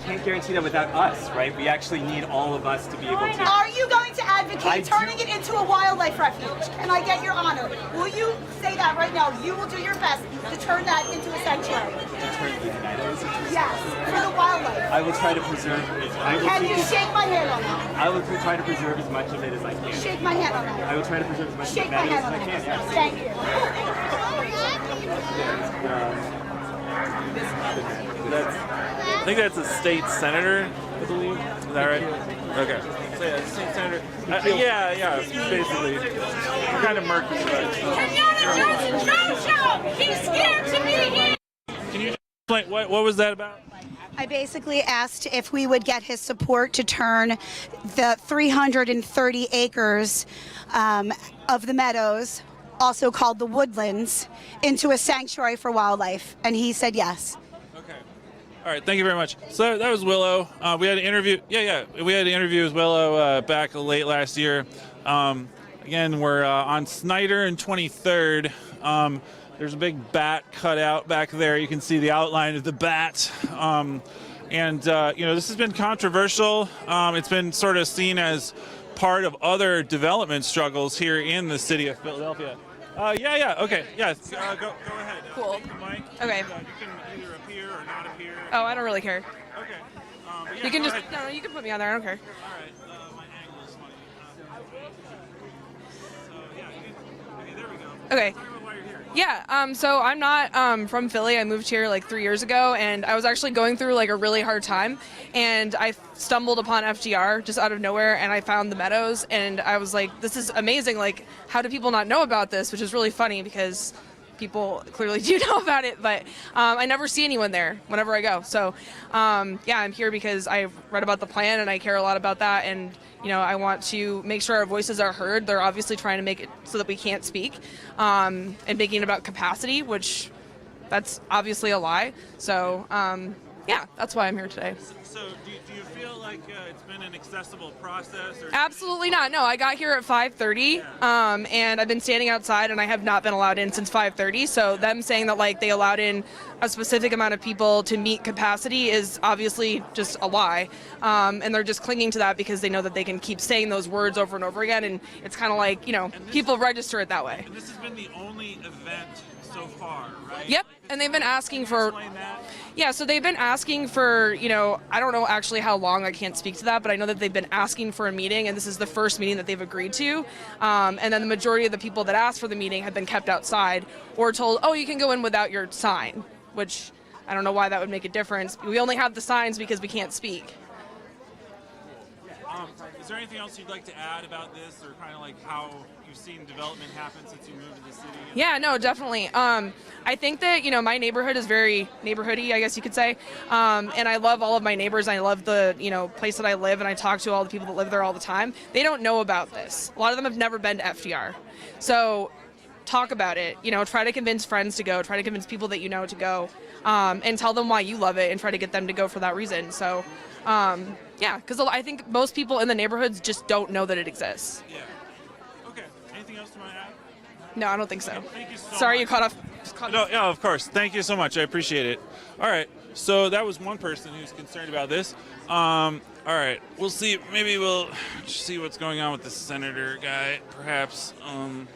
Can't guarantee that without us, right? We actually need all of us to be able to. Are you going to advocate turning it into a wildlife refuge? Can I get your honor? Will you say that right now? You will do your best to turn that into a sanctuary. To turn the Meadows into a Yes, for the wildlife. I will try to preserve. Can you shake my hand on that? I will try to preserve as much of it as I can. Shake my hand on that. I will try to preserve as much of Shake the my Meadows hand as on I can. that. Yes. Thank you. I think that's a state senator, I believe. Is that right? Okay. So yeah, state senator. Yeah, basically. Kind of murky, but. Kenyatta Johnson no show! He's scared to be here! Can you explain what was that about? I basically asked if we would get his support to turn the 330 acres of the Meadows, also called the Woodlands, into a sanctuary for wildlife, and he said yes. Okay. All right. Thank you very much. So that was Willow. We had an interview. Yeah. We had an interview with Willow back late last year. Again, we're on Snyder and 23rd. There's a big bat cut out back there. You can see the outline of the bat. This has been controversial. It's been sort of seen as part of other development struggles here in the city of Philadelphia. Okay. Yes. Go ahead. Cool. Take the mic. Okay. You can either appear or not appear. Oh, I don't really care. Okay. You can just ahead. no. You can put me on there. I don't care. All right. My angle is funny. Okay, there we go. Okay. Talk about why you're here. Yeah, so I'm not from Philly. I moved here like 3 years ago, and I was actually going through like a really hard time, and I stumbled upon FDR just out of nowhere, and I found the Meadows, and I was like, this is amazing. Like, how do people not know about this? Which is really funny because people clearly do know about it, but I never see anyone there whenever I go. So I'm here because I've read about the plan, and I care a lot about that, and I want to make sure our voices are heard. They're obviously trying to make it so that we can't speak, and making it about capacity, which that's obviously a lie. So that's why I'm here today. So do you feel like it's been an accessible process? Or Absolutely not. No, I got here at 5:30, and I've been standing outside, and I have not been allowed in since 5:30. So them saying that like they allowed in a specific amount of people to meet capacity is obviously just a lie, and they're just clinging to that because they know that they can keep saying those words over and over again, and it's kind of like people register it that way. And this has been the only event so far, right? Yep, and they've been asking for. Yeah, so they've been asking for, I don't know actually how long, I can't speak to that, but I know that they've been asking for a meeting, and this is the first meeting that they've agreed to. And then the majority of the people that asked for the meeting have been kept outside or told, oh, you can go in without your sign, which I don't know why that would make a difference. We only have the signs because we can't speak. Is there anything else you'd like to add about this, or kind of like how you've seen development happen since you moved to the city? Yeah, no, definitely. I think that, my neighborhood is very neighborhoody, I guess you could say. And I love all of my neighbors. I love the, place that I live, and I talk to all the people that live there all the time. They don't know about this. A lot of them have never been to FDR. So talk about it, try to convince friends to go, try to convince people that you know to go, and tell them why you love it and try to get them to go for that reason. So, because I think most people in the neighborhoods just don't know that it exists. Yeah. Okay. Anything else you want to add? No, I don't think so. Okay, thank you so Sorry much. you caught off. No, yeah, of course. Thank you so much. I appreciate it. All right. So that was one person who's concerned about this. All right. We'll see. Maybe we'll see what's going on with the senator guy, perhaps. I'm going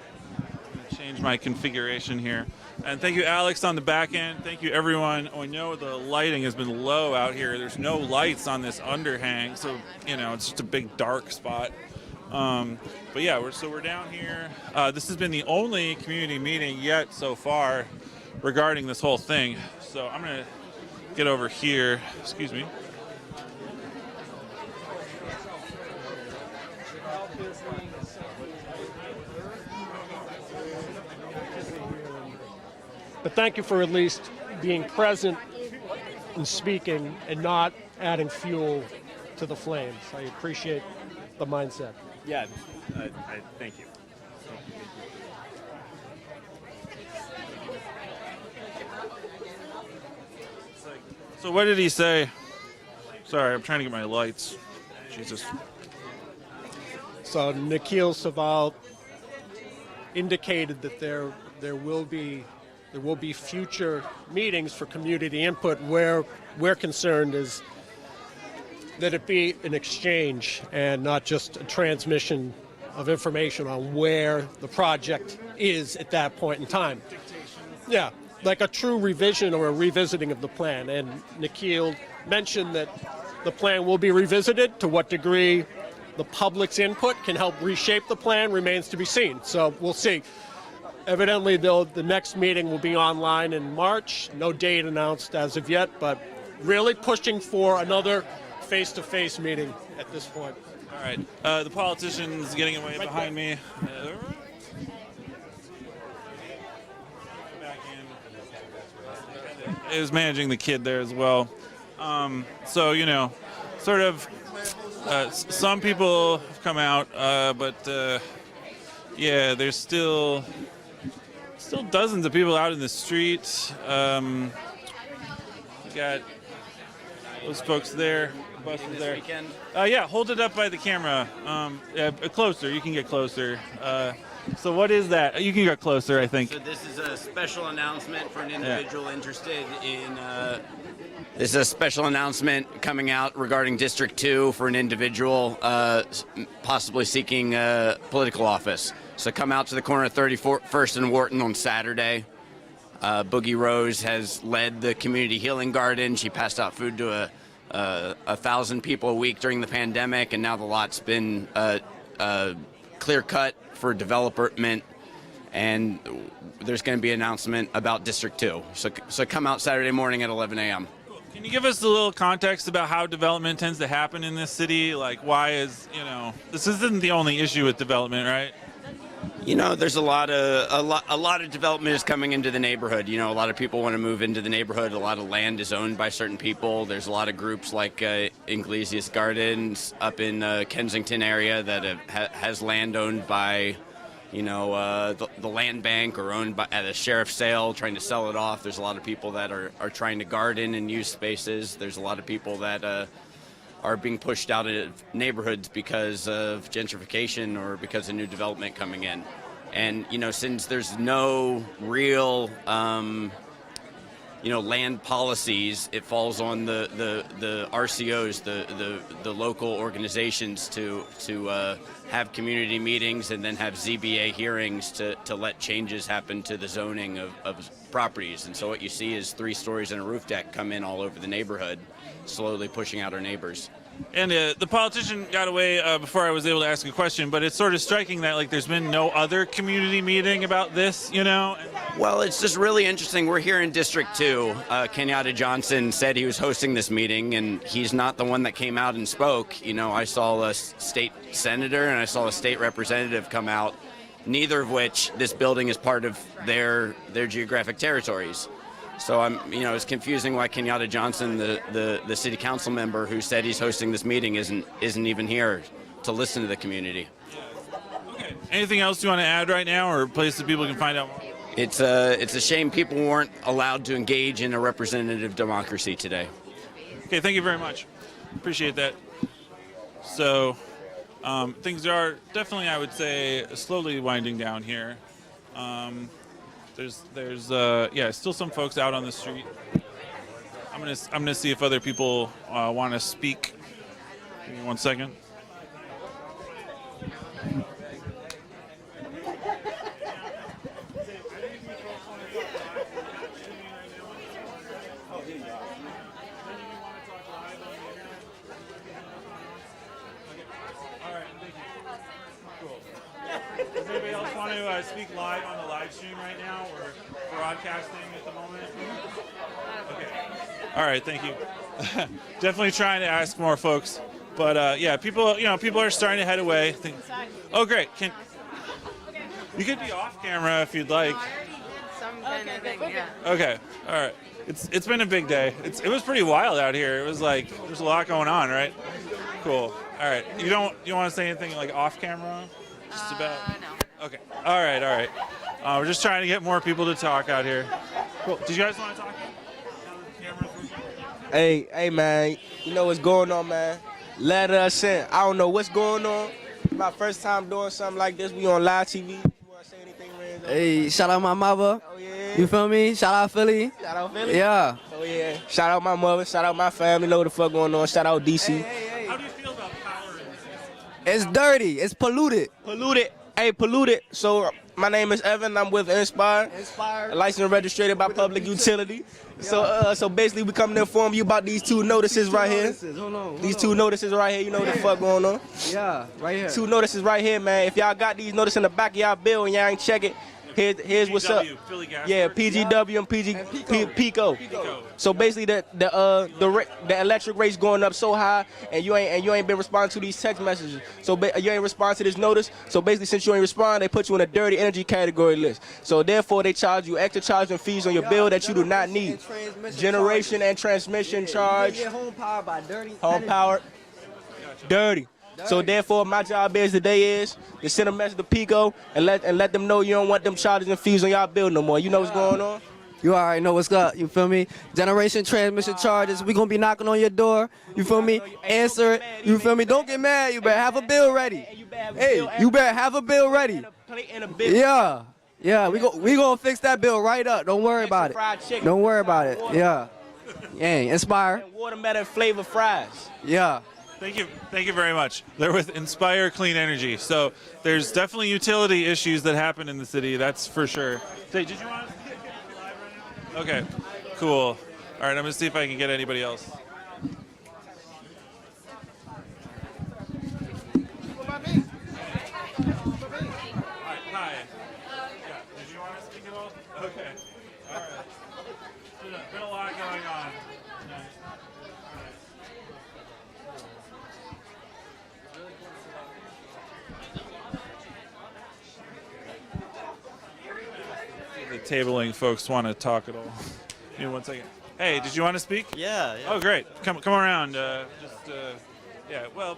to change my configuration here. And thank you, Alex, on the back end. Thank you, everyone. Oh, I know the lighting has been low out here. There's no lights on this underhang, so, it's just a big dark spot. But yeah, we're down here. This has been the only community meeting yet so far regarding this whole thing. So I'm going to get over here. Excuse me. But thank you for at least being present in speaking and not adding fuel to the flames. I appreciate the mindset. Yeah, thank you. So what did he say? Sorry, I'm trying to get my lights. Jesus. So Nikhil Saval indicated that there will be future meetings for community input where we're concerned is that it be an exchange and not just a transmission of information on where the project is at that point in time. Yeah, like a true revision or a revisiting of the plan. And Nikhil mentioned that the plan will be revisited. To what degree the public's input can help reshape the plan remains to be seen. So we'll see. Evidently, though, the next meeting will be online in March. No date announced as of yet, but really pushing for another face-to-face meeting at this point. All right. The politician's getting away behind me. Is managing the kid there as well. So, you know, sort of some people have come out, but yeah, there's still dozens of people out in the street. We got those folks there. The bus is there. Yeah, hold it up by the camera. Yeah, closer. You can get closer. So what is that? You can get closer, I think. So this is a special announcement for an individual interested in. This is a special announcement coming out regarding District 2 for an individual possibly seeking political office. So come out to the corner of 31st and Wharton on Saturday. Boogie Rose has led the community healing garden. She passed out food to 1,000 people a week during the pandemic, and now the lot's been clear cut for development, and there's going to be an announcement about District 2. So come out Saturday morning at 11 a.m. Can you give us a little context about how development tends to happen in this city? Like, why is, you know, this isn't the only issue with development, right? You know, there's a lot of development is coming into the neighborhood. You know, a lot of people want to move into the neighborhood. A lot of land is owned by certain people. There's a lot of groups like Iglesias Gardens up in Kensington area that has land owned by, you know, the land bank or owned by, at a sheriff's sale, trying to sell it off. There's a lot of people that are trying to garden and use spaces. There's a lot of people that are being pushed out of neighborhoods because of gentrification or because of new development coming in. And, you know, since there's no real, you know, land policies, it falls on the RCOs, the local organizations to have community meetings and then have ZBA hearings to let changes happen to the zoning of properties. And so what you see is 3 stories and a roof deck come in all over the neighborhood, slowly pushing out our neighbors. And the politician got away before I was able to ask a question, but it's sort of striking that, like, there's been no other community meeting about this, you know? Well, it's just really interesting. We're here in District 2. Kenyatta Johnson said he was hosting this meeting, and he's not the one that came out and spoke. You know, I saw a state senator and I saw a state representative come out, neither of which this building is part of their geographic territories. So you know, it's confusing why Kenyatta Johnson, the city council member who said he's hosting this meeting, isn't even here to listen to the community. Okay. Anything else you want to add right now, or a place that people can find out more? It's a shame people weren't allowed to engage in a representative democracy today. Okay, thank you very much. Appreciate that. So things are definitely, I would say, slowly winding down here. There's yeah, still some folks out on the street. I'm gonna see if other people want to speak. Give me 1 second. Does anybody else want to speak live on the live stream right now? We're broadcasting at the moment. Okay. All right. Thank you. Definitely trying to ask more folks, but yeah, people are starting to head away. Oh, great. You could be off camera if you'd like. Some kind of thing. Yeah. Okay, all right. It's been a big day. It was pretty wild out here. It was like there's a lot going on, right? Cool. All right. You want to say anything like off camera? Just about. No. Okay. All right. We're just trying to get more people to talk out here. Cool. Did you guys want to talk? Hey, man. You know what's going on, man? Let us in. I don't know what's going on. My first time doing something like this. We on live TV. You want to say anything, Renzo? Hey, shout out my mother. Oh, yeah. You feel me? Shout out Philly. Shout out Philly? Yeah. Oh, yeah. Shout out my mother. Shout out my family. Know what the fuck going on. Shout out DC. How do you feel about power in this? It's dirty. It's polluted. Polluted. Hey, polluted. So my name is Evan. I'm with Inspire. Licensed and registered by Public Utility. So basically we come to inform you about these two notices right here. These two notices right here. You know what the fuck going on? Yeah, right here. Two notices right here, man. If y'all got these notices in the back of y'all bill and y'all ain't check it, here's what's up. Yeah, PGW and Pico. So basically the electric rate's going up so high, and you ain't been responding to these text messages. So you ain't responding to this notice. So basically, since you ain't respond, they put you in a dirty energy category list. So therefore, they charge you extra charge and fees on your bill that you do not need. Generation and transmission charge. Home power by dirty. Home power. Dirty. So therefore, my job today is to send a message to Pico and let them know you don't want them charges and fees on y'all bill no more. You know what's going on? You already know what's up. You feel me? Generation transmission charges. We gonna be knocking on your door. You feel me? Answer it. You feel me? Don't get mad. You better have a bill ready. Hey, you better have a bill ready. Yeah. Yeah. We gonna fix that bill right up. Don't worry about it. Don't worry about it. Yeah. Yeah. Inspire. Watermelon flavor fries. Yeah. Thank you very much. They're with Inspire Clean Energy. So there's definitely utility issues that happen in the city. That's for sure. Say, did you want to live right now? Okay, cool. All right, I'm gonna see if I can get anybody else. Hi. Yeah. Did you want to speak at all? Okay. All right. Been a lot going on. The tabling folks want to talk at all. Give me 1 second. Hey, did you want to speak? Yeah. Oh, great. Come around. Yeah. Well,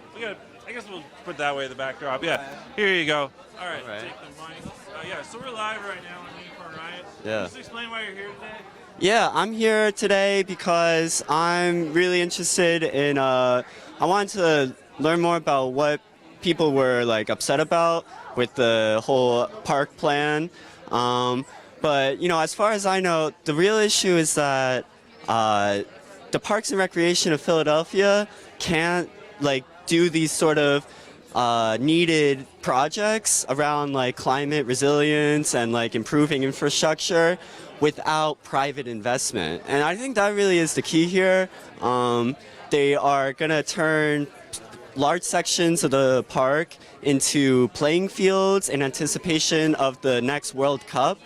I guess we'll put it that way, the backdrop. Yeah. Here you go. All right. Take the mic. Yeah. So we're live right now on Unicorn Riot. Yeah. Just explain why you're here today. Yeah, I'm here today because I'm really interested in. I wanted to learn more about what people were like upset about with the whole park plan. But as far as I know, the real issue is that the Parks and Recreation of Philadelphia can't do these sort of needed projects around climate resilience and improving infrastructure without private investment. And I think that really is the key here. They are going to turn large sections of the park into playing fields in anticipation of the next World Cup,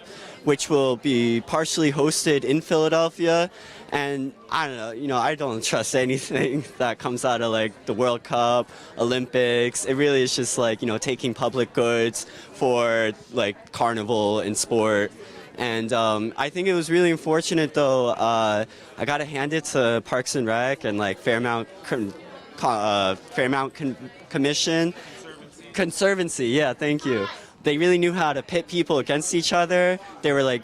which will be partially hosted in Philadelphia. And I don't know, I don't trust anything that comes out of the World Cup, Olympics. It really is just taking public goods for carnival and sport. And I think it was really unfortunate though. I gotta hand it to Parks and Rec and Fairmount Conservancy. Yeah, thank you. They really knew how to pit people against each other. They were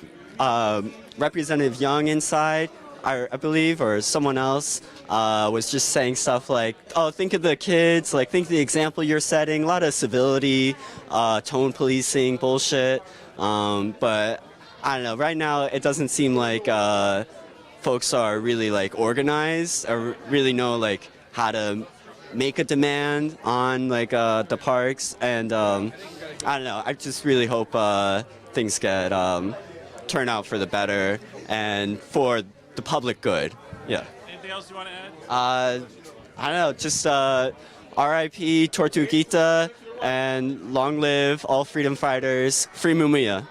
Representative Young inside, I believe, or someone else was just saying stuff like, oh, think of the kids, think of the example you're setting. A lot of civility, tone policing, bullshit. But I don't know, right now it doesn't seem like folks are really organized or really know how to make a demand on the parks. And I don't know, I just really hope things get turn out for the better and for the public good. Yeah. Anything else you want to add? I don't know, just R.I.P. Tortuguita and long live all freedom fighters. Free Mumuya.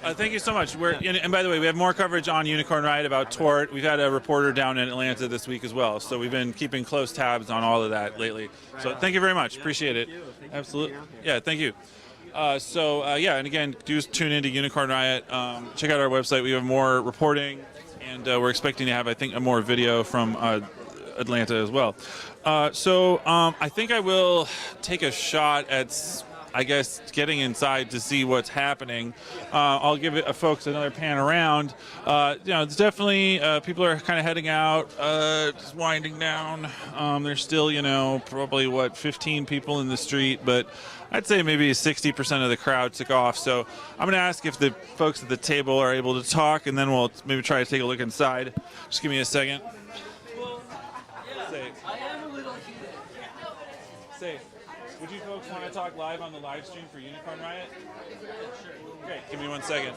Thank you so much. And by the way, we have more coverage on Unicorn Riot about tort. We've had a reporter down in Atlanta this week as well, so we've been keeping close tabs on all of that lately. So thank you very much. Appreciate it. Absolutely. Yeah, thank you. Yeah, and again, do tune into Unicorn Riot. Check out our website. We have more reporting, and we're expecting to have, I think, a more video from Atlanta as well. I think I will take a shot at, I guess, getting inside to see what's happening. I'll give it folks another pan around. It's definitely people are kind of heading out, just winding down. There's still, probably 15 people in the street, but I'd say maybe 60% of the crowd took off. So I'm going to ask if the folks at the table are able to talk, and then we'll maybe try to take a look inside. Just give me a second. Say, would you folks want to talk live on the live stream for Unicorn Riot? Sure. Okay, give me 1 second.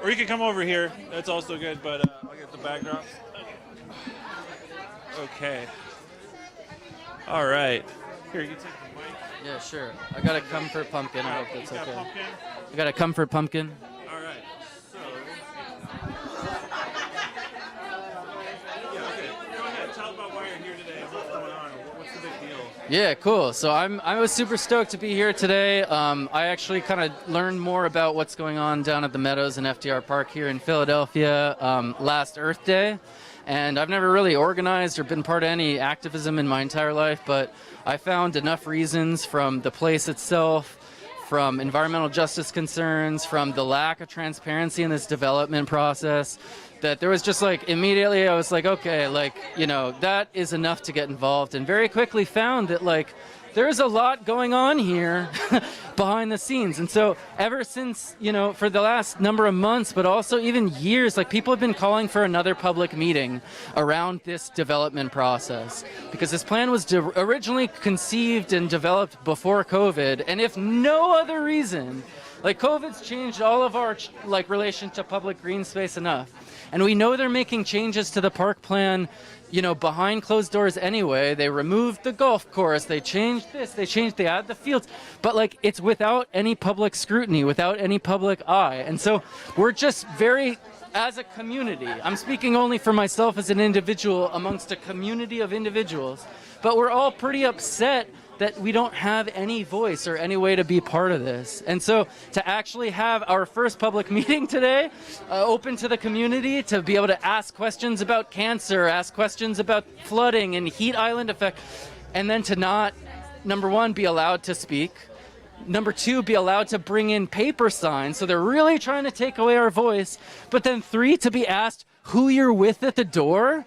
Or you can come over here. That's also good, but I'll get the backdrop. Okay. All right. Here, you can take the mic. Yeah, sure. I got a comfort pumpkin. I hope that's You got okay. pumpkin? I got a comfort pumpkin. All right. So, yeah, okay. Go ahead. Tell about why you're here today and what's going on. What's the big deal? Yeah, cool. So I was super stoked to be here today. I actually kind of learned more about what's going on down at the Meadows and FDR Park here in Philadelphia last Earth Day. And I've never really organized or been part of any activism in my entire life, but I found enough reasons from the place itself, from environmental justice concerns, from the lack of transparency in this development process, that there was just immediately I was like, okay, that is enough to get involved, and very quickly found that there's a lot going on here behind the scenes. And so ever since, for the last number of months, but also even years, people have been calling for another public meeting around this development process, because this plan was originally conceived and developed before COVID. And if no other reason, COVID's changed all of our relation to public green space enough. And we know they're making changes to the park plan, behind closed doors anyway. They removed the golf course, they changed this, they added the fields, but it's without any public scrutiny, without any public eye. And so we're just as a community, I'm speaking only for myself as an individual amongst a community of individuals, but we're all pretty upset that we don't have any voice or any way to be part of this. And so to actually have our first public meeting today, open to the community, to be able to ask questions about cancer, ask questions about flooding and heat island effect, and then to not, number one, be allowed to speak, number two, be allowed to bring in paper signs, so they're really trying to take away our voice, but then three, to be asked who you're with at the door.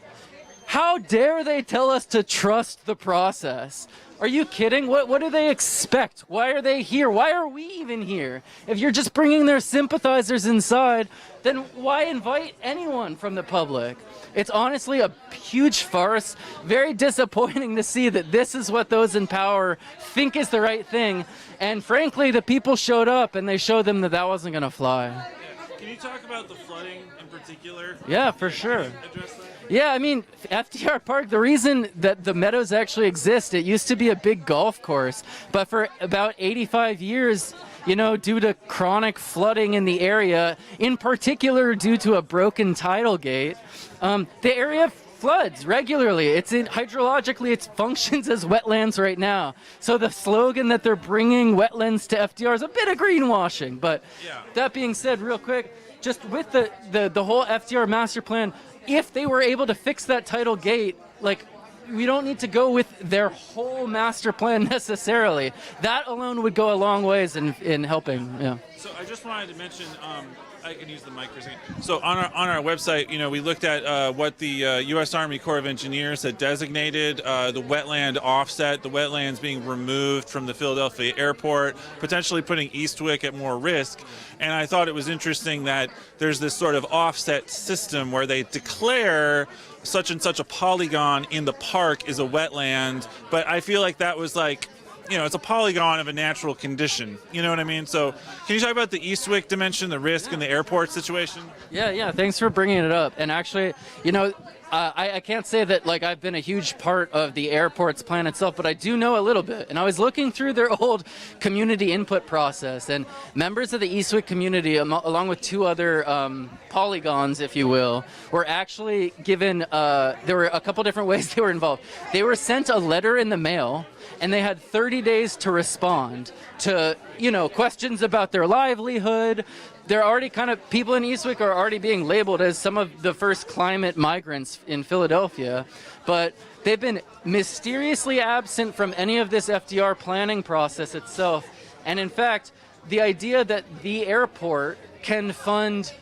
How dare they tell us to trust the process? Are you kidding? What do they expect? Why are they here? Why are we even here? If you're just bringing their sympathizers inside, then why invite anyone from the public? It's honestly a huge farce. Very disappointing to see that this is what those in power think is the right thing. And frankly, the people showed up and they showed them that wasn't going to fly. Can you talk about the flooding in particular? Yeah, for sure. Address that? Yeah, I mean, FDR Park, the reason that the Meadows actually exist, it used to be a big golf course, but for about 85 years, due to chronic flooding in the area, in particular due to a broken tidal gate, the area floods regularly. Hydrologically, it functions as wetlands right now. So the slogan that they're bringing wetlands to FDR is a bit of greenwashing. But that being said, real quick, just with the whole FDR master plan, if they were able to fix that tidal gate, we don't need to go with their whole master plan necessarily. That alone would go a long ways in helping. Yeah. So I just wanted to mention, I can use the mic for a second. So on our website, we looked at what the U.S. Army Corps of Engineers had designated the wetland offset, the wetlands being removed from the Philadelphia airport, potentially putting Eastwick at more risk. And I thought it was interesting that there's this sort of offset system where they declare such and such a polygon in the park is a wetland, but I feel like that was it's a polygon of a natural condition. You know what I mean? So can you talk about the Eastwick dimension, the risk, and the airport situation? Yeah. Thanks for bringing it up. And actually, I can't say that I've been a huge part of the airport's plan itself, but I do know a little bit. And I was looking through their old community input process, and members of the Eastwick community, along with two other polygons, if you will, were actually given, there were a couple different ways they were involved. They were sent a letter in the mail and they had 30 days to respond to, questions about their livelihood. They're already people in Eastwick are already being labeled as some of the first climate migrants in Philadelphia, but they've been mysteriously absent from any of this FDR planning process itself. And in fact, the idea that the airport can fund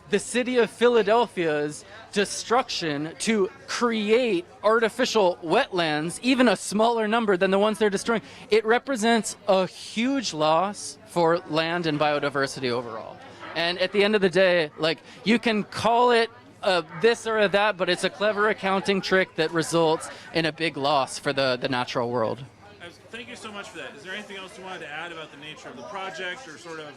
the city of Philadelphia's destruction to create artificial wetlands, even a smaller number than the ones they're destroying, it represents a huge loss for land and biodiversity overall. And at the end of the day, you can call it this or that, but it's a clever accounting trick that results in a big loss for the natural world. Thank you so much for that. Is there anything else you wanted to add about the nature of the project, or sort of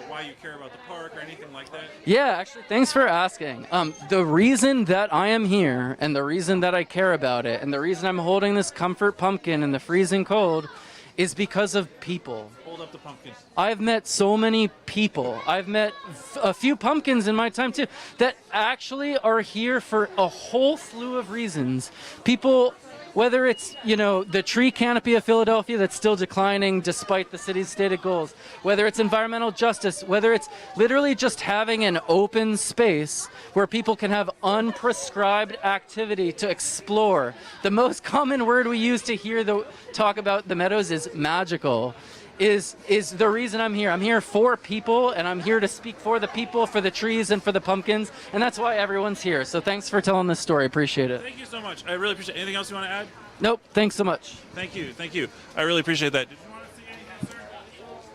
why you care about the park, or anything like that? Yeah, actually, thanks for asking. The reason that I am here, and the reason that I care about it, and the reason I'm holding this comfort pumpkin in the freezing cold, is because of people. Hold up the pumpkin. I've met so many people. I've met a few pumpkins in my time too that actually are here for a whole slew of reasons. People, whether it's, the tree canopy of Philadelphia that's still declining despite the city's stated goals, whether it's environmental justice, whether it's literally just having an open space where people can have unprescribed activity to explore. The most common word we use to talk about the Meadows is magical. Is the reason I'm here. I'm here for people, and I'm here to speak for the people, for the trees, and for the pumpkins, and that's why everyone's here. So thanks for telling this story. Appreciate it. Thank you so much. I really appreciate it. Anything else you want to add? Nope. Thanks so much. Thank you. I really appreciate that. Did you want to see anything, sir?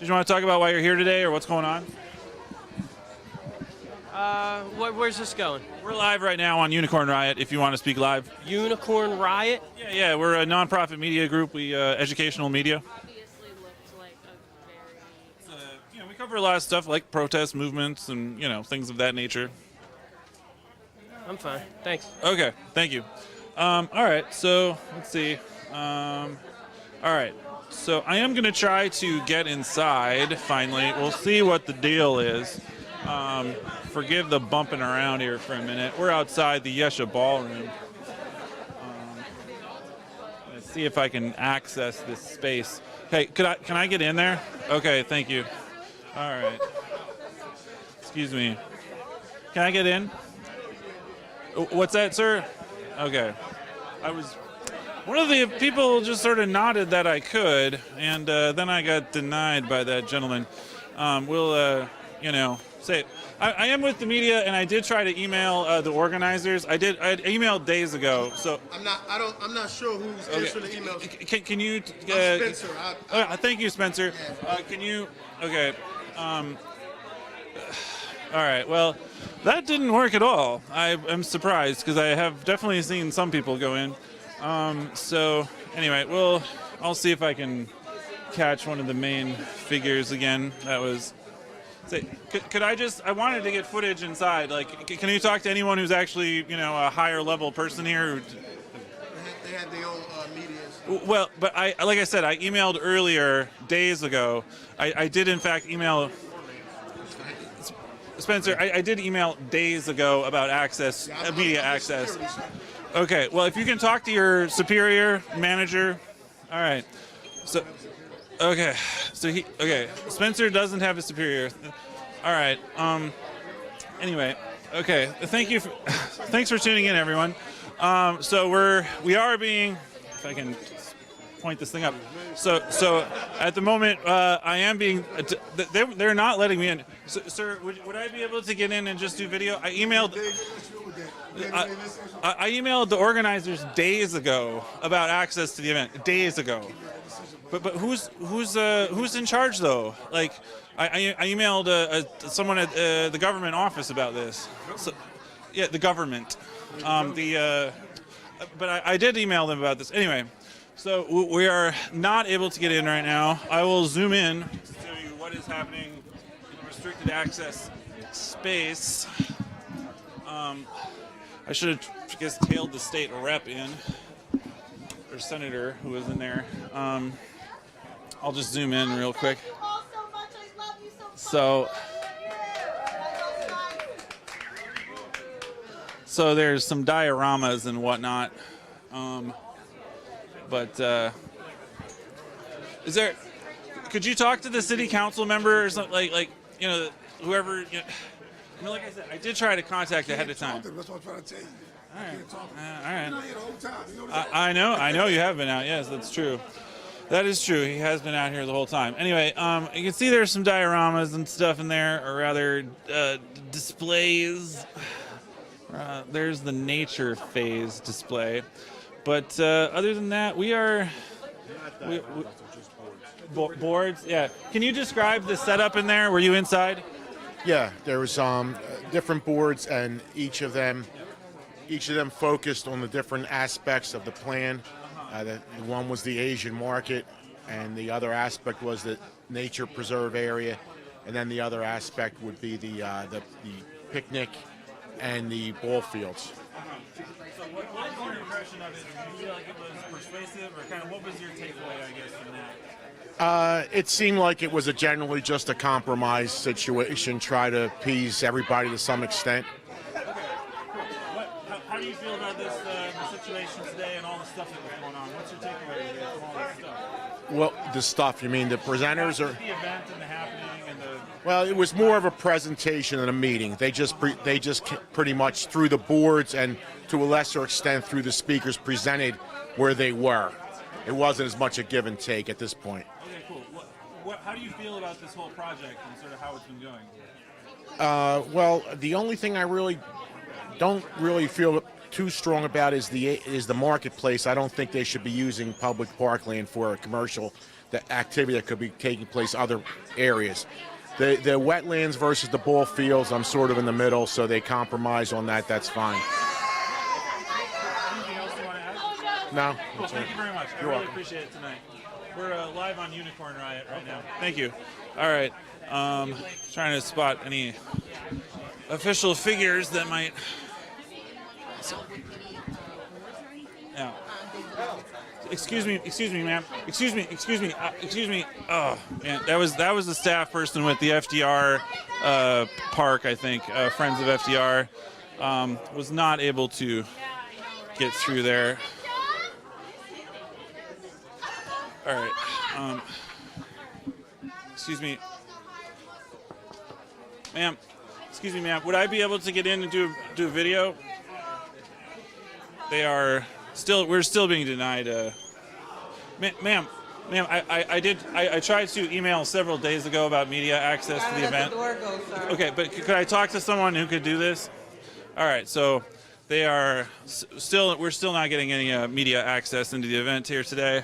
Did you want to talk about why you're here today, or what's going on? Where's this going? We're live right now on Unicorn Riot, if you want to speak live. Unicorn Riot? Yeah, we're a nonprofit media group. We educational media. We cover a lot of stuff like protest movements and, things of that nature. I'm fine. Thanks. Okay, thank you. All right, so let's see. All right, so I am going to try to get inside finally. We'll see what the deal is. Forgive the bumping around here for a minute. We're outside the Yesha Ballroom. Let's see if I can access this space. Hey, can I get in there? Okay, thank you. All right. Excuse me. Can I get in? What's that, sir? Okay. One of the people just sort of nodded that I could, and then I got denied by that gentleman. We'll say it. I am with the media, and I did try to email the organizers. I emailed days ago. So I'm not sure who's answering the emails. Can you? I'm Spencer. Thank you, Spencer. Can you? Okay. All right. Well, that didn't work at all. I'm surprised because I have definitely seen some people go in. So anyway, I'll see if I can catch one of the main figures again. That was. Could I wanted to get footage inside. Can you talk to anyone who's actually, a higher level person here? They had their own media. Well, but like I said, I emailed earlier, days ago. I did in fact email Spencer. I did email days ago about access, media access. Okay. Well, if you can talk to your superior manager. All right. So. Okay, Spencer doesn't have a superior. All right. Anyway, okay. Thanks for tuning in, everyone. So we are being, if I can point this thing up. So at the moment, I am being. They're not letting me in. So, sir, would I be able to get in and just do video? I emailed the organizers days ago about access to the event. Days ago. But who's in charge though? I emailed someone at the government office about this. So, yeah, the government. But I did email them about this anyway. So we are not able to get in right now. I will zoom in to show you what is happening in restricted access space. I should have, tailed the state rep in, or senator who was in there. I'll just zoom in real quick. So there's some dioramas and whatnot. But Is there? Could you talk to the city council member or something like whoever? Like I said, I did try to contact ahead of time. That's what I'm trying to tell you. All right. All You're right. not here the whole time. You know that? I know you have been out. Yes, that's true. That is true. He has been out here the whole time. Anyway, you can see there's some dioramas and stuff in there, or rather, displays. There's the nature phase display. But other than that, we are... boards? Yeah. Can you describe the setup in there? Were you inside? Yeah, there was different boards, and each of them focused on the different aspects of the plan. The one was the Asian market, and the other aspect was the nature preserve area, and then the other aspect would be the picnic and the ball fields. So what was your impression of it? Did you feel like it was persuasive, or kind of what was your takeaway, I guess, from that? It seemed like it was generally just a compromise situation, try to appease everybody to some extent. Okay, cool. How do you feel about this the situation today and all the stuff that was going on? What's your takeaway from all this stuff? Well, the stuff, you mean the presenters or? The event and the happening and the... Well, it was more of a presentation than a meeting. They just pretty much through the boards and to a lesser extent through the speakers presented where they were. It wasn't as much a give and take at this point. Okay, cool. How do you feel about this whole project and sort of how it's been going? Well, the only thing I don't feel too strong about is the marketplace. I don't think they should be using public parkland for a commercial activity that could be taking place other areas. The wetlands versus the ball fields, I'm sort of in the middle, so they compromise on that. That's fine. Anything else you want to add? No. Cool, thank you very much. I really appreciate it tonight. We're live on Unicorn Riot right now. Thank you. All right. Trying to spot any official figures that might... Yeah. Excuse me, ma'am. Excuse me. Oh, man, that was the staff person with the FDR Park, I think, Friends of FDR. Was not able to get through there. All right. Excuse me. Ma'am. Excuse me, ma'am. Would I be able to get in and do a video? We're still being denied. Ma'am, I tried to email several days ago about media access to the event. Okay, but could I talk to someone who could do this? All right, so we're still not getting any media access into the event here today.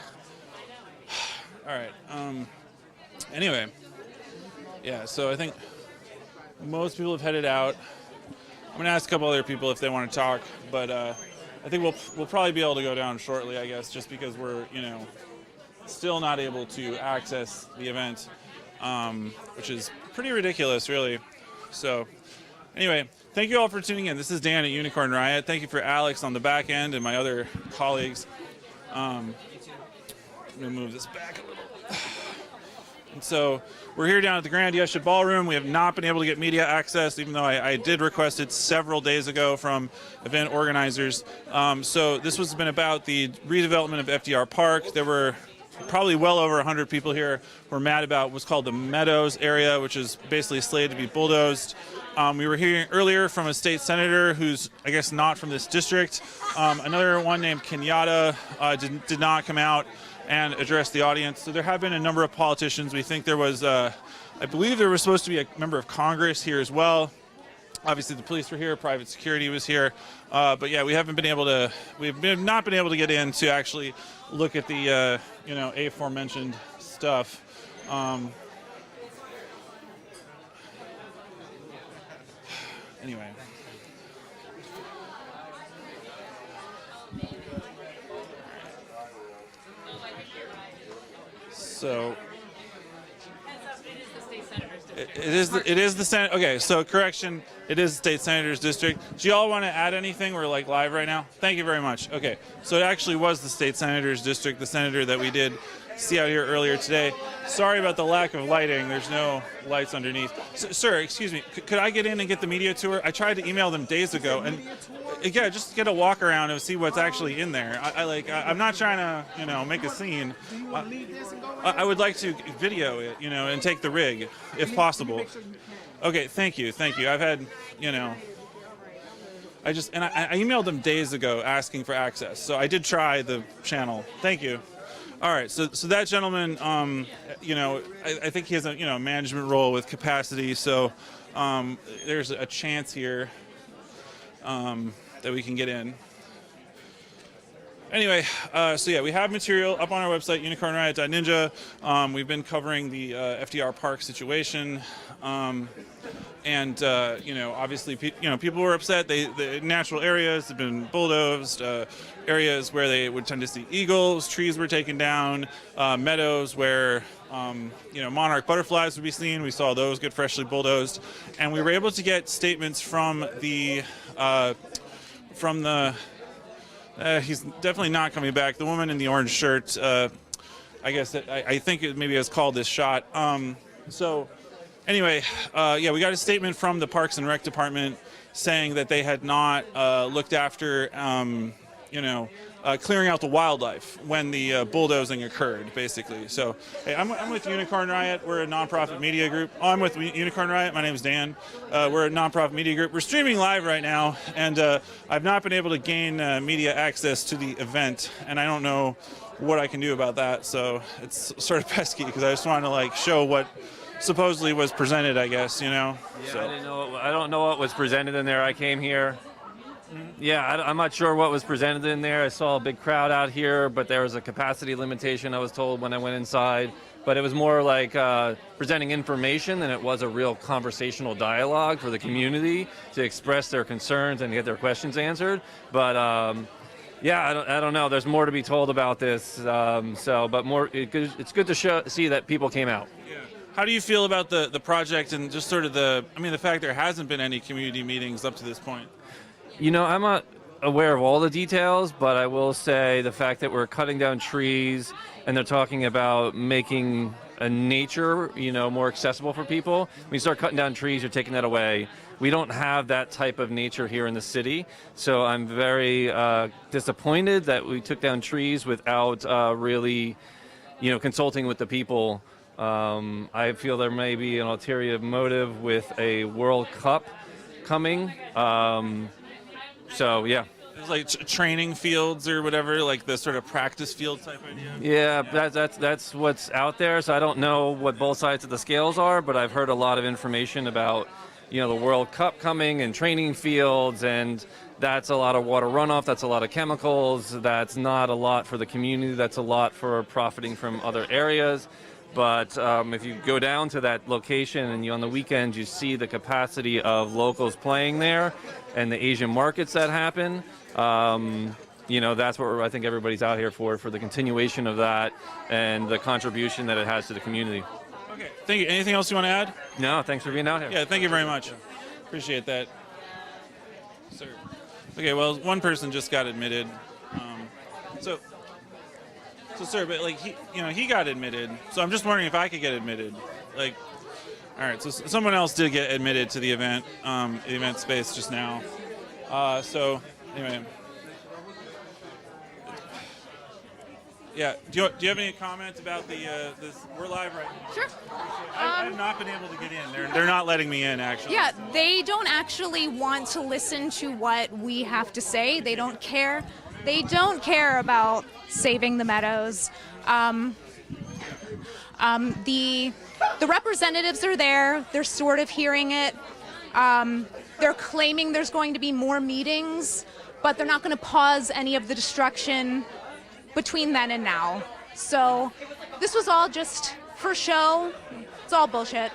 All right. Anyway, yeah. So I think most people have headed out. I'm gonna ask a couple other people if they want to talk, but I think we'll probably be able to go down shortly, I guess, just because we're still not able to access the event, which is pretty ridiculous, really. So anyway, thank you all for tuning in. This is Dan at Unicorn Riot. Thank you for Alex on the back end and my other colleagues. I'm gonna move this back a little. And so we're here down at the Grand Yesha Ballroom. We have not been able to get media access, even though I did request it several days ago from event organizers. So this has been about the redevelopment of FDR Park. There were probably well over 100 people here who were mad about what's called the Meadows area, which is basically slated to be bulldozed. We were hearing earlier from a state senator who's, I guess, not from this district. Another one named Kenyatta did not come out and address the audience. So there have been a number of politicians. We think there was, I believe there was supposed to be a member of Congress here as well. Obviously the police were here, private security was here. But yeah, we've not been able to get in to actually look at the, aforementioned stuff. Anyway. So it is the Senate. Okay, so correction, it is the state senator's district. Do y'all want to add anything? We're like live right now. Thank you very much. Okay, so it actually was the state senator's district, the senator that we did see out here earlier today. Sorry about the lack of lighting. There's no lights underneath. Sir, excuse me. Could I get in and get the media tour? I tried to email them days ago, and yeah, just get a walk around and see what's actually in there. I'm not trying to, make a scene. I would like to video it, and take the rig if possible. Okay, thank you. I've had, I emailed them days ago asking for access, so I did try the channel. Thank you. All right, so that gentleman, I think he has a management role with capacity, so there's a chance here that we can get in. Anyway, so yeah, we have material up on our website, unicornriot.ninja. We've been covering the FDR Park situation. Obviously, people were upset. The natural areas have been bulldozed. Areas where they would tend to see eagles, trees were taken down. Meadows where, monarch butterflies would be seen. We saw those get freshly bulldozed, and we were able to get statements from the he's definitely not coming back. The woman in the orange shirt. I think it maybe has called this shot. Anyway, we got a statement from the Parks and Rec Department saying that they had not looked after, clearing out the wildlife when the bulldozing occurred, basically. So, hey, I'm with Unicorn Riot. We're a nonprofit media group. Oh, I'm with Unicorn Riot. My name is Dan. We're a nonprofit media group. We're streaming live right now, and I've not been able to gain media access to the event, and I don't know what I can do about that. So it's sort of pesky because I just want to show what supposedly was presented, I guess, Yeah, so. I don't know what was presented in there. I came here. Yeah, I'm not sure what was presented in there. I saw a big crowd out here, but there was a capacity limitation, I was told, when I went inside. But it was more like presenting information than it was a real conversational dialogue for the community to express their concerns and get their questions answered. But I don't know. There's more to be told about this. But more, it's good to see that people came out. Yeah. How do you feel about the project and just sort of the fact there hasn't been any community meetings up to this point? I'm not aware of all the details, but I will say the fact that we're cutting down trees and they're talking about making nature, more accessible for people. When you start cutting down trees, you're taking that away. We don't have that type of nature here in the city, so I'm very disappointed that we took down trees without really, consulting with the people. I feel there may be an ulterior motive with a World Cup coming. Yeah. There's like training fields or whatever, like the sort of practice field type idea. Yeah, that's what's out there. So I don't know what both sides of the scales are, but I've heard a lot of information about, the World Cup coming and training fields, and that's a lot of water runoff. That's a lot of chemicals. That's not a lot for the community. That's a lot for profiting from other areas. But if you go down to that location and on the weekends you see the capacity of locals playing there and the Asian markets that happen, that's what I think everybody's out here for the continuation of that and the contribution that it has to the community. Okay, thank you. Anything else you want to add? No, thanks for being out here. Yeah, thank you very much. Appreciate that. Sir. Okay, well, one person just got admitted. So, sir, but he got admitted. So I'm just wondering if I could get admitted. All right. So someone else did get admitted to the event space just now. Anyway. Yeah. Do you have any comment about this? We're live right now. Sure. I've not been able to get in. They're not letting me in, actually. Yeah, they don't actually want to listen to what we have to say. They don't care. They don't care about saving the meadows. The representatives are there. They're sort of hearing it. They're claiming there's going to be more meetings, but they're not going to pause any of the destruction between then and now. So this was all just for show. It's all bullshit.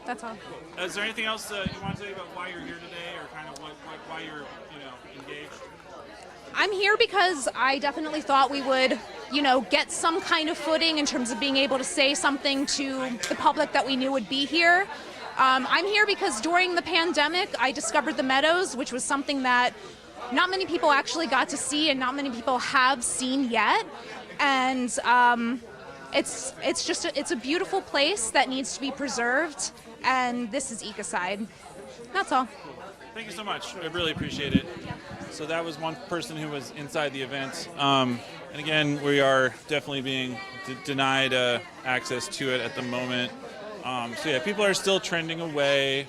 That's all. Is there anything else you want to say about why you're here today, or kind of why you're engaged? I'm here because I definitely thought we would, get some kind of footing in terms of being able to say something to the public that we knew would be here. I'm here because during the pandemic, I discovered the Meadows, which was something that not many people actually got to see and not many people have seen yet. And it's a beautiful place that needs to be preserved, and this is ecocide. That's all. Thank you so much. I really appreciate it. So that was one person who was inside the event. And again, we are definitely being denied access to it at the moment. So yeah, people are still trending away.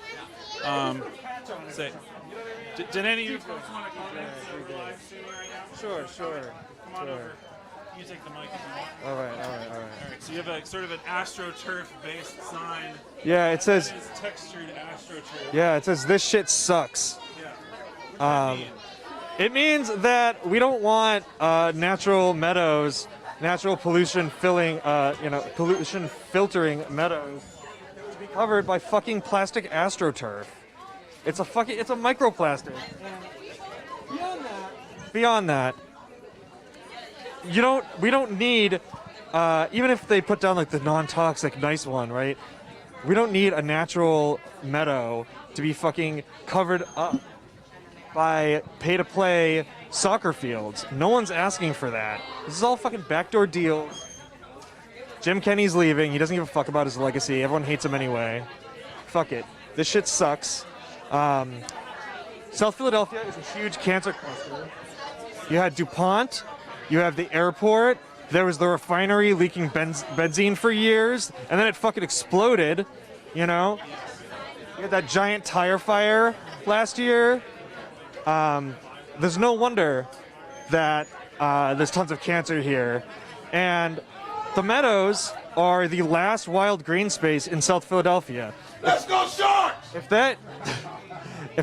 Did any of you folks want to comment? Live streaming right now? Sure. Come on over. You take the mic if you want. All right. All right. So you have a sort of an AstroTurf-based sign. Yeah, it says. It says textured AstroTurf. Yeah, it says this shit sucks. It means that we don't want natural meadows, natural pollution filtering meadows to be covered by fucking plastic AstroTurf. It's a microplastic. Beyond that, we don't need, even if they put down like the non-toxic nice one, right? We don't need a natural meadow to be fucking covered up by pay-to-play soccer fields. No one's asking for that. This is all fucking backdoor deals. Jim Kenney's leaving. He doesn't give a fuck about his legacy. Everyone hates him anyway. Fuck it. This shit sucks. South Philadelphia is a huge cancer cluster. You had DuPont. You have the airport. There was the refinery leaking benzene for years, and then it fucking exploded, You had that giant tire fire last year. There's no wonder that there's tons of cancer here. And the Meadows are the last wild green space in South Philadelphia. Let's go Sharks! If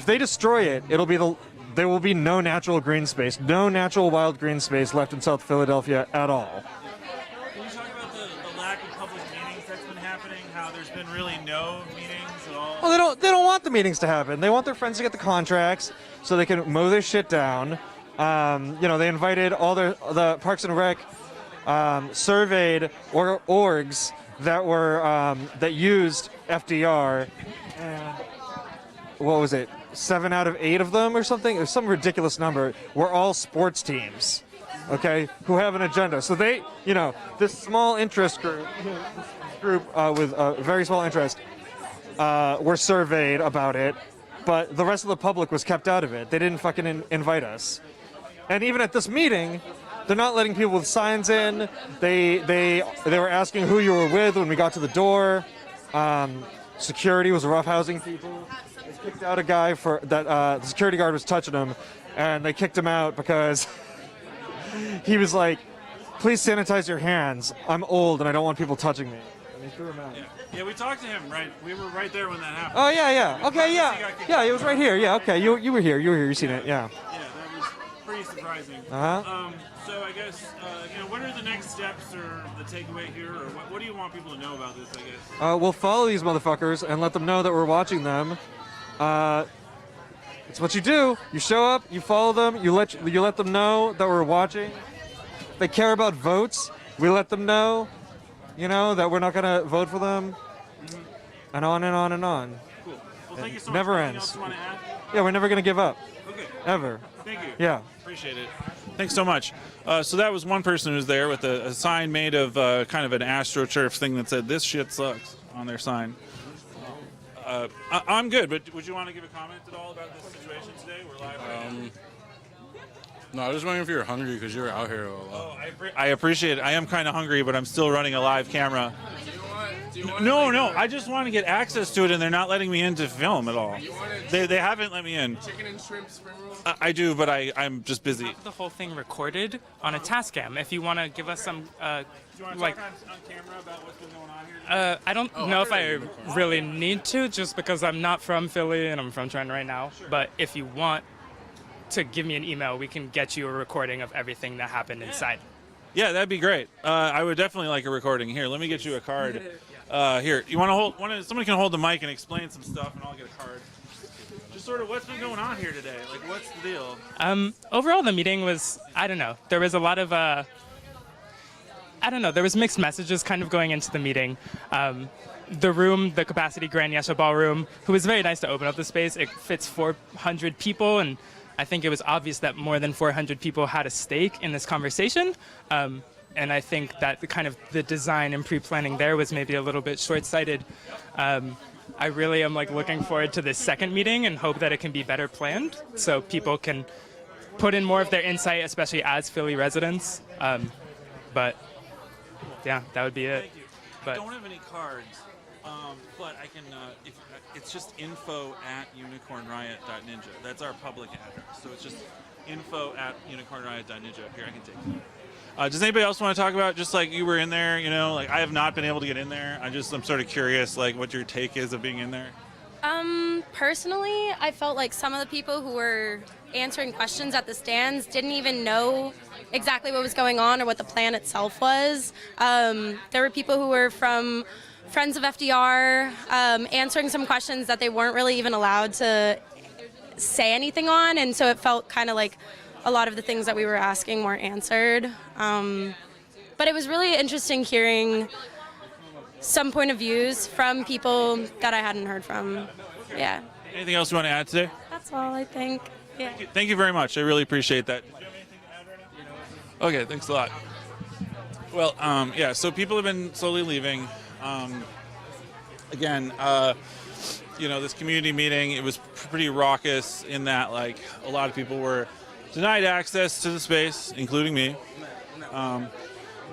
they destroy it, there will be no natural green space, no natural wild green space left in South Philadelphia at all. Can you talk about the lack of public meetings that's been happening? How there's been really no meetings at all? Well, they don't want the meetings to happen. They want their friends to get the contracts so they can mow their shit down. They invited all the Parks and Rec surveyed orgs that used FDR, and what was it? 7 out of 8 of them or something? It was some ridiculous number. Were all sports teams, okay, who have an agenda. So they, this small interest group with a very small interest were surveyed about it, but the rest of the public was kept out of it. They didn't fucking invite us. And even at this meeting, they're not letting people with signs in. They were asking who you were with when we got to the door. Security was roughhousing people. They kicked out a guy for that. The security guard was touching him, and they kicked him out because he was like, "Please sanitize your hands. I'm old and I don't want people touching me." And they threw him out. Yeah, we talked to him, right? We were right there when that happened. Oh yeah. Okay, yeah. Yeah, it was right here. Yeah, okay. You were here. You seen it. Yeah. Yeah, that was pretty surprising. So I guess, what are the next steps or the takeaway here, or what do you want people to know about this, I guess? We'll follow these motherfuckers and let them know that we're watching them. It's what you do. You show up, you follow them, you let them know that we're watching. If they care about votes, we let them know, that we're not going to vote for them. And on and on and on. Cool. Well, thank you so much. Never Anything ends. else you want to add? Yeah, we're never going to give up. Okay. Ever. Thank you. Yeah. Appreciate it. Thanks so much. So that was one person who was there with a sign made of kind of an AstroTurf thing that said, "This shit sucks," on their sign. I'm good, but would you want to give a comment at all about this situation today? We're live right now. No, I was just wondering if you were hungry because you were out here a lot. Oh, I appreciate it. I am kind of hungry, but I'm still running a live camera. No, I just want to get access to it, and they're not letting me in to film at all. They haven't let me in. Chicken and shrimp spring rolls? I do, but I'm just busy. Have the whole thing recorded on a Tascam. If you want to give us some, Do you want to talk on camera about what's been going on here? I don't know if I really need to, just because I'm not from Philly and I'm from Trenton right now. Sure. But if you want to give me an email, we can get you a recording of everything that happened inside. Yeah, that'd be great. I would definitely like a recording. Here, let me get you a card. Here, you want to hold? Somebody can hold the mic and explain some stuff, and I'll get a card. Just sort of what's been going on here today. Like, what's the deal? Overall, the meeting was, I don't know. There was a lot of, there was mixed messages kind of going into the meeting. The room, the capacity Grand Yesha Ballroom, who was very nice to open up the space. It fits 400 people, and I think it was obvious that more than 400 people had a stake in this conversation. and I think that the design and pre-planning there was maybe a little bit short-sighted. I really am looking forward to this second meeting and hope that it can be better planned so people can put in more of their insight, especially as Philly residents. But yeah, that would be it. I don't have any cards, but I can. It's just info@unicornriot.ninja. That's our public address. So it's just info@unicornriot.ninja. Here, I can take it. Does anybody else want to talk about, just you were in there, I have not been able to get in there. I'm sort of curious, what your take is of being in there? Personally, I felt like some of the people who were answering questions at the stands didn't even know exactly what was going on or what the plan itself was. There were people who were from Friends of FDR answering some questions that they weren't really even allowed to say anything on, and so it felt kind of like a lot of the things that we were asking weren't answered. But it was really interesting hearing some point of views from people that I hadn't heard from. Yeah. Anything else you want to add today? That's all, I think. Yeah. Thank you very much. I really appreciate that. Okay, thanks a lot. Well, yeah, so people have been slowly leaving. Again, this community meeting, it was pretty raucous in that, a lot of people were denied access to the space, including me.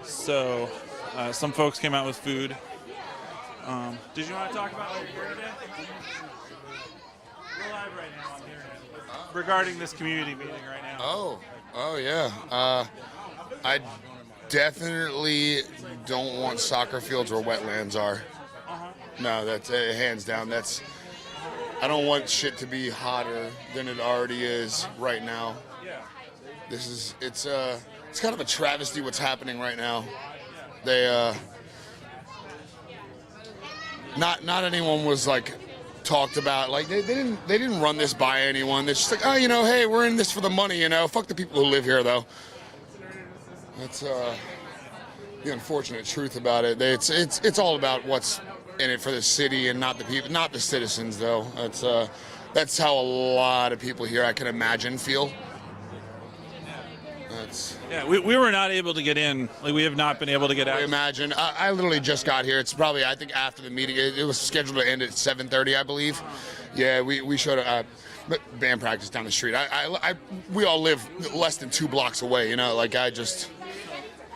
So some folks came out with food. Did you want to talk about what you're here today? We're live right now on the internet regarding this community meeting right now. Oh yeah. I definitely don't want soccer fields where wetlands are. No, that's hands down. I don't want shit to be hotter than it already is right now. It's kind of a travesty what's happening right now. They not anyone was talked about, they didn't run this by anyone. They're just hey, we're in this for the money, fuck the people who live here though. That's the unfortunate truth about it. It's all about what's in it for the city and not the people, not the citizens though. That's how a lot of people here, I can imagine, feel. Yeah, we were not able to get in. We have not been able to get out. I imagine. I literally just got here. It's probably, I think, after the meeting. It was scheduled to end at 7:30, I believe. Yeah, we showed up. Band practice down the street. We all live less than 2 blocks away. Can you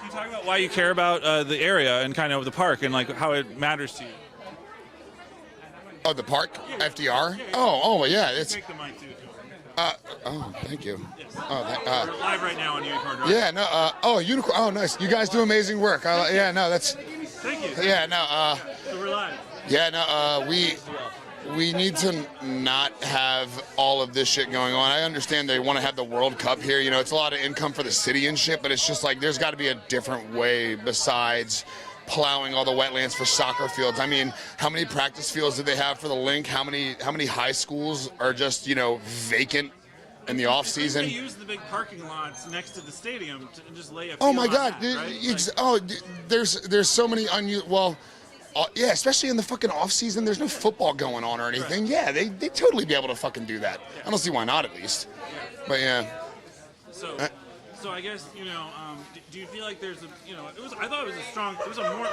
talk about why you care about the area and kind of the park and how it matters to you? Oh, the park? FDR? Oh, yeah. Take the mic too. Thank you. We're live right now on Unicorn Drive. Yeah, no. Unicorn. Oh, nice. You guys do amazing work. Yeah, no, that's. Thank you. Yeah, no. So we're live. Yeah, no. We need to not have all of this shit going on. I understand they want to have the World Cup here. It's a lot of income for the city and shit, but it's just there's got to be a different way besides plowing all the wetlands for soccer fields. I mean, how many practice fields do they have for the link? How many high schools are just, vacant in the off season? They use the big parking lots next to the stadium to just lay a Oh my field on God! that, right? There's so many yeah, especially in the fucking off season. There's no football going on or anything. Right. Yeah, they totally be able to fucking do that. I don't see why not, at least. But yeah. So I guess do you feel like there's I thought it was a strong.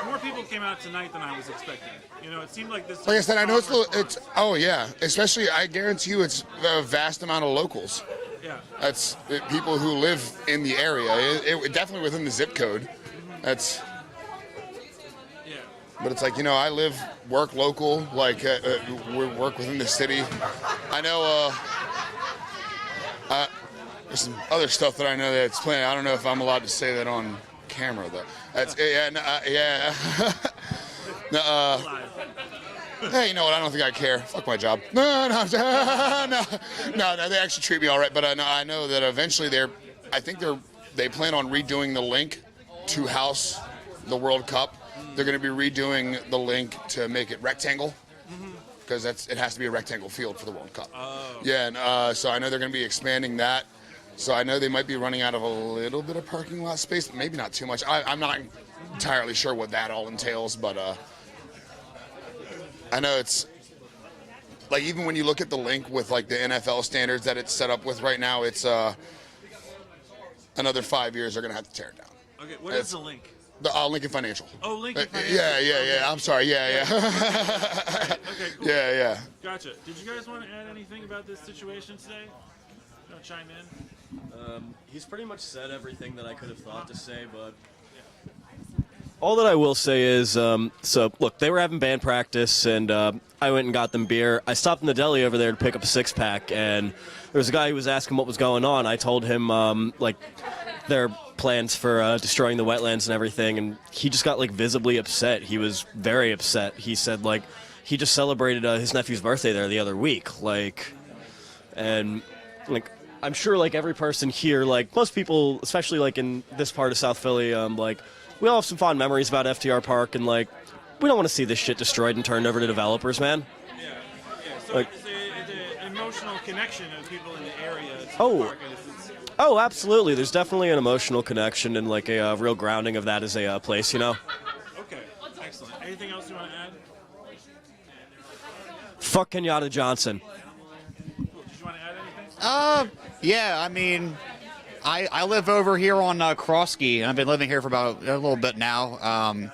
More people came out tonight than I was expecting. It seemed like this. Like I said, I know it's oh yeah, especially I guarantee you it's a vast amount of locals. Yeah. That's people who live in the area. It definitely within the zip code. That's. Yeah. But it's I live, work local, we work within the city. I know. There's some other stuff that I know that's playing. I don't know if I'm allowed to say that on camera though. That's yeah. Hey, you know what? I don't think I care. Fuck my job. No. They actually treat me all right. But I know that eventually they plan on redoing the link to house the World Cup. They're going to be redoing the link to make it rectangle. Because it has to be a rectangle field for the World Cup. Oh. Yeah, and so I know they're going to be expanding that. So I know they might be running out of a little bit of parking lot space, but maybe not too much. I'm not entirely sure what that all entails, but I know it's even when you look at the link with the NFL standards that it's set up with right now, it's another 5 years they're going to have to tear it down. Okay, what is the link? The Lincoln Financial. Oh, Lincoln Financial. Yeah. I'm sorry. Yeah. Okay, cool. Yeah. Gotcha. Did you guys want to add anything about this situation today? You want to chime in? He's pretty much said everything that I could have thought to say, but all that I will say is, so look, they were having band practice, and I went and got them beer. I stopped in the deli over there to pick up a six-pack, and there was a guy who was asking what was going on. I told him, like, their plans for destroying the wetlands and everything, and he just got, like, visibly upset. He was very upset. He said, like, he just celebrated his nephew's birthday there the other week, like, and, like, I'm sure, like, every person here, like, most people, especially, like, in this part of South Philly, like, we all have some fond memories about FDR Park, and, like, we don't want to see this shit destroyed and turned over to developers, man. Yeah. So Like, it's an emotional connection of people in the area to the Oh. park. And it's oh, absolutely. There's definitely an emotional connection and, like, a real grounding of that as a place, you know? okay, excellent. Anything else you want to add? Fuck Kenyatta Johnson. Did you want to add anything? Yeah, I mean, I live over here on Krosky, and I've been living here for about a little bit now.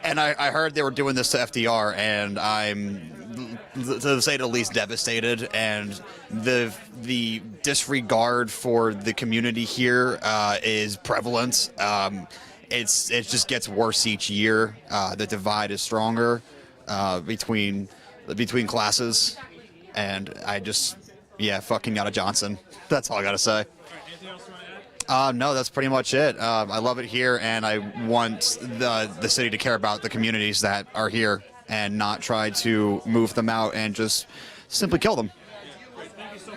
And I heard they were doing this to FDR, and I'm, to say the least, devastated. And the disregard for the community here is prevalent. It just gets worse each year. The divide is stronger between classes, and fuck Kenyatta Johnson. That's all I gotta say. No, that's pretty much it. I love it here, and I want the city to care about the communities that are here and not try to move them out and just simply kill them.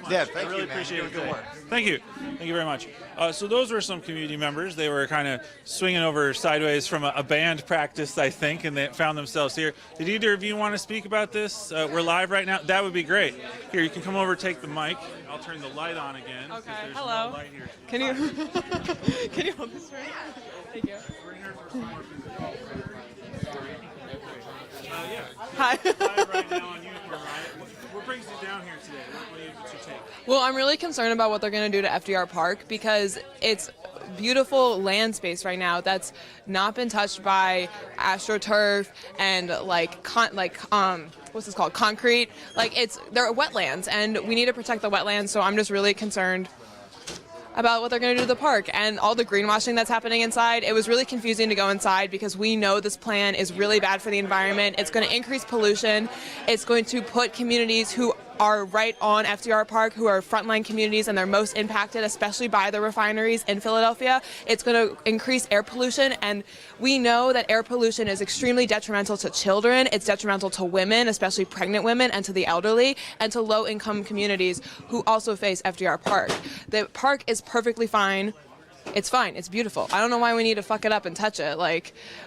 Yeah, I really appreciate it. Good work. Thank you. Thank you very much. So those were some community members. They were kind of swinging over sideways from a band practice, I think, and they found themselves here. Did either of you want to speak about this? We're live right now. That would be great. Here, you can come over, take the mic. I'll turn the light on again. Okay. There's Hello. No light here. Can you can you hold this for me? Thank you. We're here for some more people. Yeah. Hi. Live right now on Unicorn Riot. What brings you down here today? What's your take? Well, I'm really concerned about what they're going to do to FDR Park because it's beautiful land space right now that's not been touched by AstroTurf and what's this called? Concrete. Like they're wetlands, and we need to protect the wetlands. So I'm just really concerned about what they're going to do to the park and all the greenwashing that's happening inside. It was really confusing to go inside because we know this plan is really bad for the environment. It's going to increase pollution. It's going to put communities who are right on FDR Park, who are frontline communities and they're most impacted, especially by the refineries in Philadelphia. It's going to increase air pollution, and we know that air pollution is extremely detrimental to children. It's detrimental to women, especially pregnant women, and to the elderly, and to low-income communities who also face FDR Park. The park is perfectly fine. It's fine. It's beautiful. I don't know why we need to fuck it up and touch it.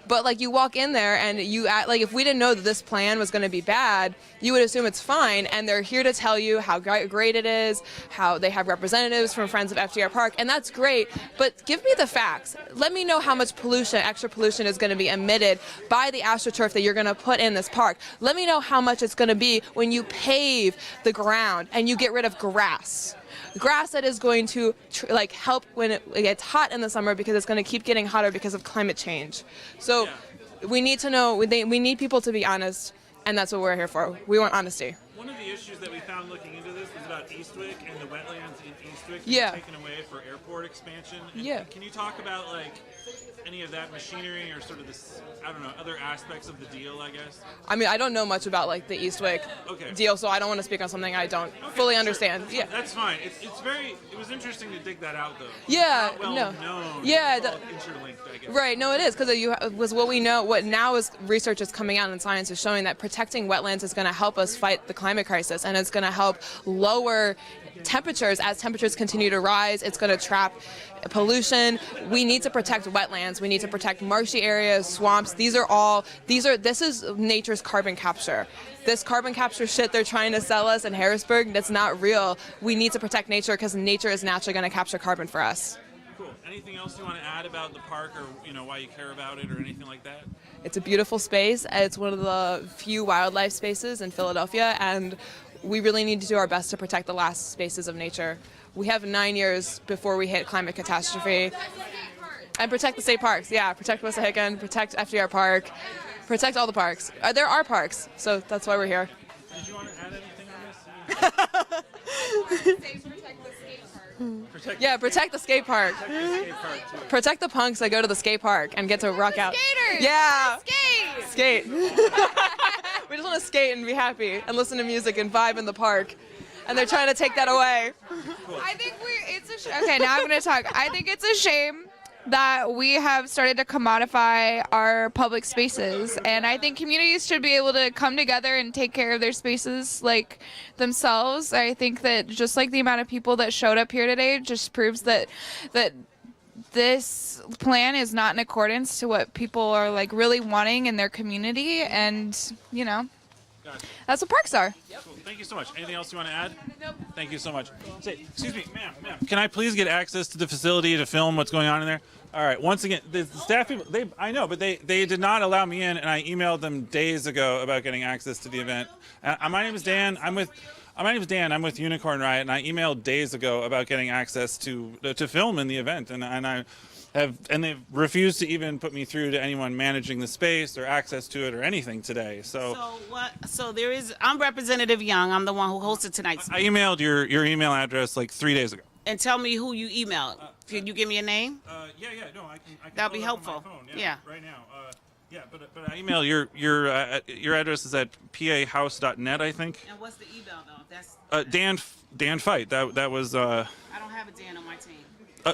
But you walk in there and you act like if we didn't know that this plan was going to be bad, you would assume it's fine. And they're here to tell you how great it is, how they have representatives from Friends of FDR Park, and that's great. But give me the facts. Let me know how much pollution, extra pollution, is going to be emitted by the AstroTurf that you're going to put in this park. Let me know how much it's going to be when you pave the ground and you get rid of grass. Grass that is going to help when it gets hot in the summer because it's going to keep getting hotter because of climate change. So we need to know, we need people to be honest, and that's what we're here for. We want honesty. One of the issues that we found looking into this is about Eastwick and the wetlands in Eastwick Yeah. being taken away for airport expansion. And Yeah. Can you talk about any of that machinery or sort of this, I don't know, other aspects of the deal, I guess? I mean, I don't know much about the Eastwick deal, so I don't want to speak on something I don't fully understand. Yeah. That's fine. It was interesting to dig that out though. Yeah, It's not well known. Yeah, It's all interlinked, I guess. Right, no, it is, because what we know, what now is research is coming out and science is showing that protecting wetlands is going to help us fight the climate crisis, and it's going to help lower temperatures as temperatures continue to rise. It's going to trap pollution. We need to protect wetlands. We need to protect marshy areas, swamps. This is nature's carbon capture. This carbon capture shit they're trying to sell us in Harrisburg, that's not real. We need to protect nature because nature is naturally going to capture carbon for us. Cool. Anything else you want to add about the park or why you care about it or anything like that? It's a beautiful space. It's one of the few wildlife spaces in Philadelphia, and we really need to do our best to protect the last spaces of nature. We have 9 years before we hit climate catastrophe. And protect the state parks. Yeah, protect Wissahickon, protect FDR Park, protect all the parks. There are parks, so that's why we're here. Did you want to add anything on this? Yeah, protect the skate park. Protect the punks that go to the skate park and get to rock out. Skaters! Yeah. Skate! Skate. We just want to skate and be happy and listen to music and vibe in the park. And they're trying to take that away. I think okay, now I'm going to talk. I think it's a shame that we have started to commodify our public spaces, and I think communities should be able to come together and take care of their spaces like themselves. I think that just like the amount of people that showed up here today just proves that this plan is not in accordance to what people are like really wanting in their community, and you know, that's what parks are. Cool. Thank you so much. Anything else you want to add? Nope. Thank you so much. Say, excuse me, ma'am. Can I please get access to the facility to film what's going on in there? All right. Once again, the staff people, I know, but they did not allow me in, and I emailed them days ago about getting access to the event. My name is Dan. I'm with Unicorn Riot, and I emailed days ago about getting access to film in the event, and they've refused to even put me through to anyone managing the space or access to it or anything today. So there is. I'm Representative Young. I'm the one who hosted tonight's. I emailed your email address like 3 days ago. And tell me who you emailed. Can you give me a name? Yeah, no, I can. That'll be helpful. Phone, yeah. Right now. But I emailed your address is at pahouse.net, I think. And what's the email though? That's Dan Fight. That was. I don't have a Dan on my team. I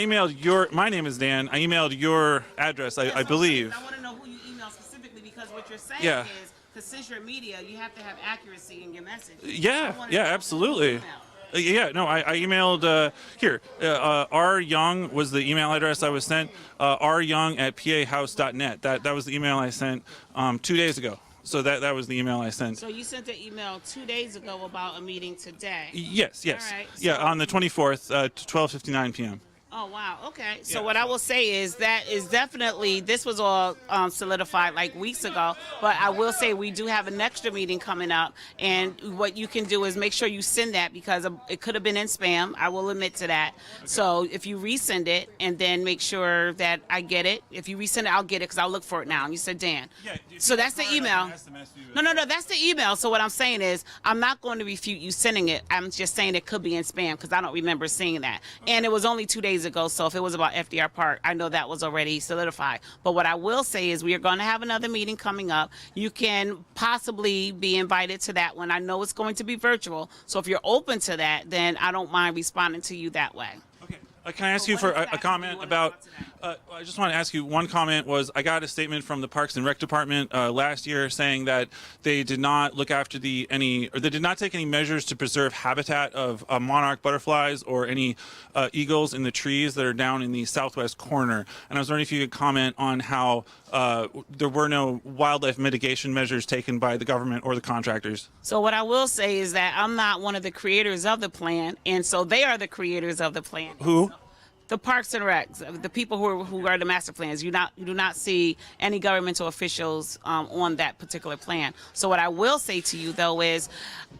emailed your. My name is Dan. I emailed your address. I believe. I want to know who you emailed specifically because what you're saying is, because since you're media, you have to have accuracy in your message. Yeah, absolutely. I emailed here. R Young was the email address I was sent. ryoung@pahouse.net. That was the email I sent 2 days ago. So that was the email I sent. So you sent an email 2 days ago about a meeting today. Yes. All right, On the 24th, 12:59 p.m. Oh, wow. Okay. So what I will say is that is definitely, this was all solidified like weeks ago, but I will say we do have an extra meeting coming up, and what you can do is make sure you send that because it could have been in spam. I will admit to that. Okay. So if you resend it and then make sure that I get it. If you resend it, I'll get it because I'll look for it now. And you said Dan. Yeah. So that's the email. No, that's the email. So what I'm saying is I'm not going to refute you sending it. I'm just saying it could be in spam because I don't remember seeing that. Okay. And it was only 2 days ago, so if it was about FDR Park, I know that was already solidified. But what I will say is we are going to have another meeting coming up. You can possibly be invited to that one. I know it's going to be virtual, so if you're open to that, then I don't mind responding to you that way. Can I ask you for a comment about? I just want to ask you one comment. Was I got a statement from the Parks and Rec Department last year saying that they did not look after they did not take any measures to preserve habitat of monarch butterflies or any eagles in the trees that are down in the southwest corner. And I was wondering if you could comment on how there were no wildlife mitigation measures taken by the government or the contractors. So what I will say is that I'm not one of the creators of the plan, and so they are the creators of the plan. Who? The Parks and Recs, the people who are the master plans. You do not see any governmental officials on that particular plan. So what I will say to you, though, is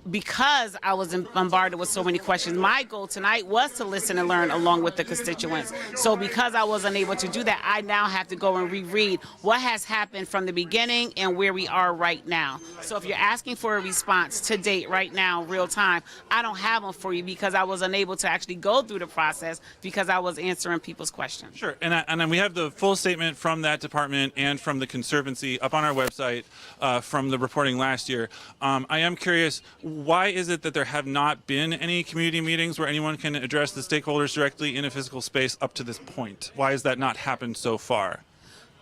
because I was bombarded with so many questions, my goal tonight was to listen and learn along with the constituents. So because I was unable to do that, I now have to go and reread what has happened from the beginning and where we are right now. So if you're asking for a response to date right now, real time, I don't have one for you because I was unable to actually go through the process because I was answering people's questions. Sure, and then we have the full statement from that department and from the Conservancy up on our website from the reporting last year. I am curious, why is it that there have not been any community meetings where anyone can address the stakeholders directly in a physical space up to this point? Why has that not happened so far?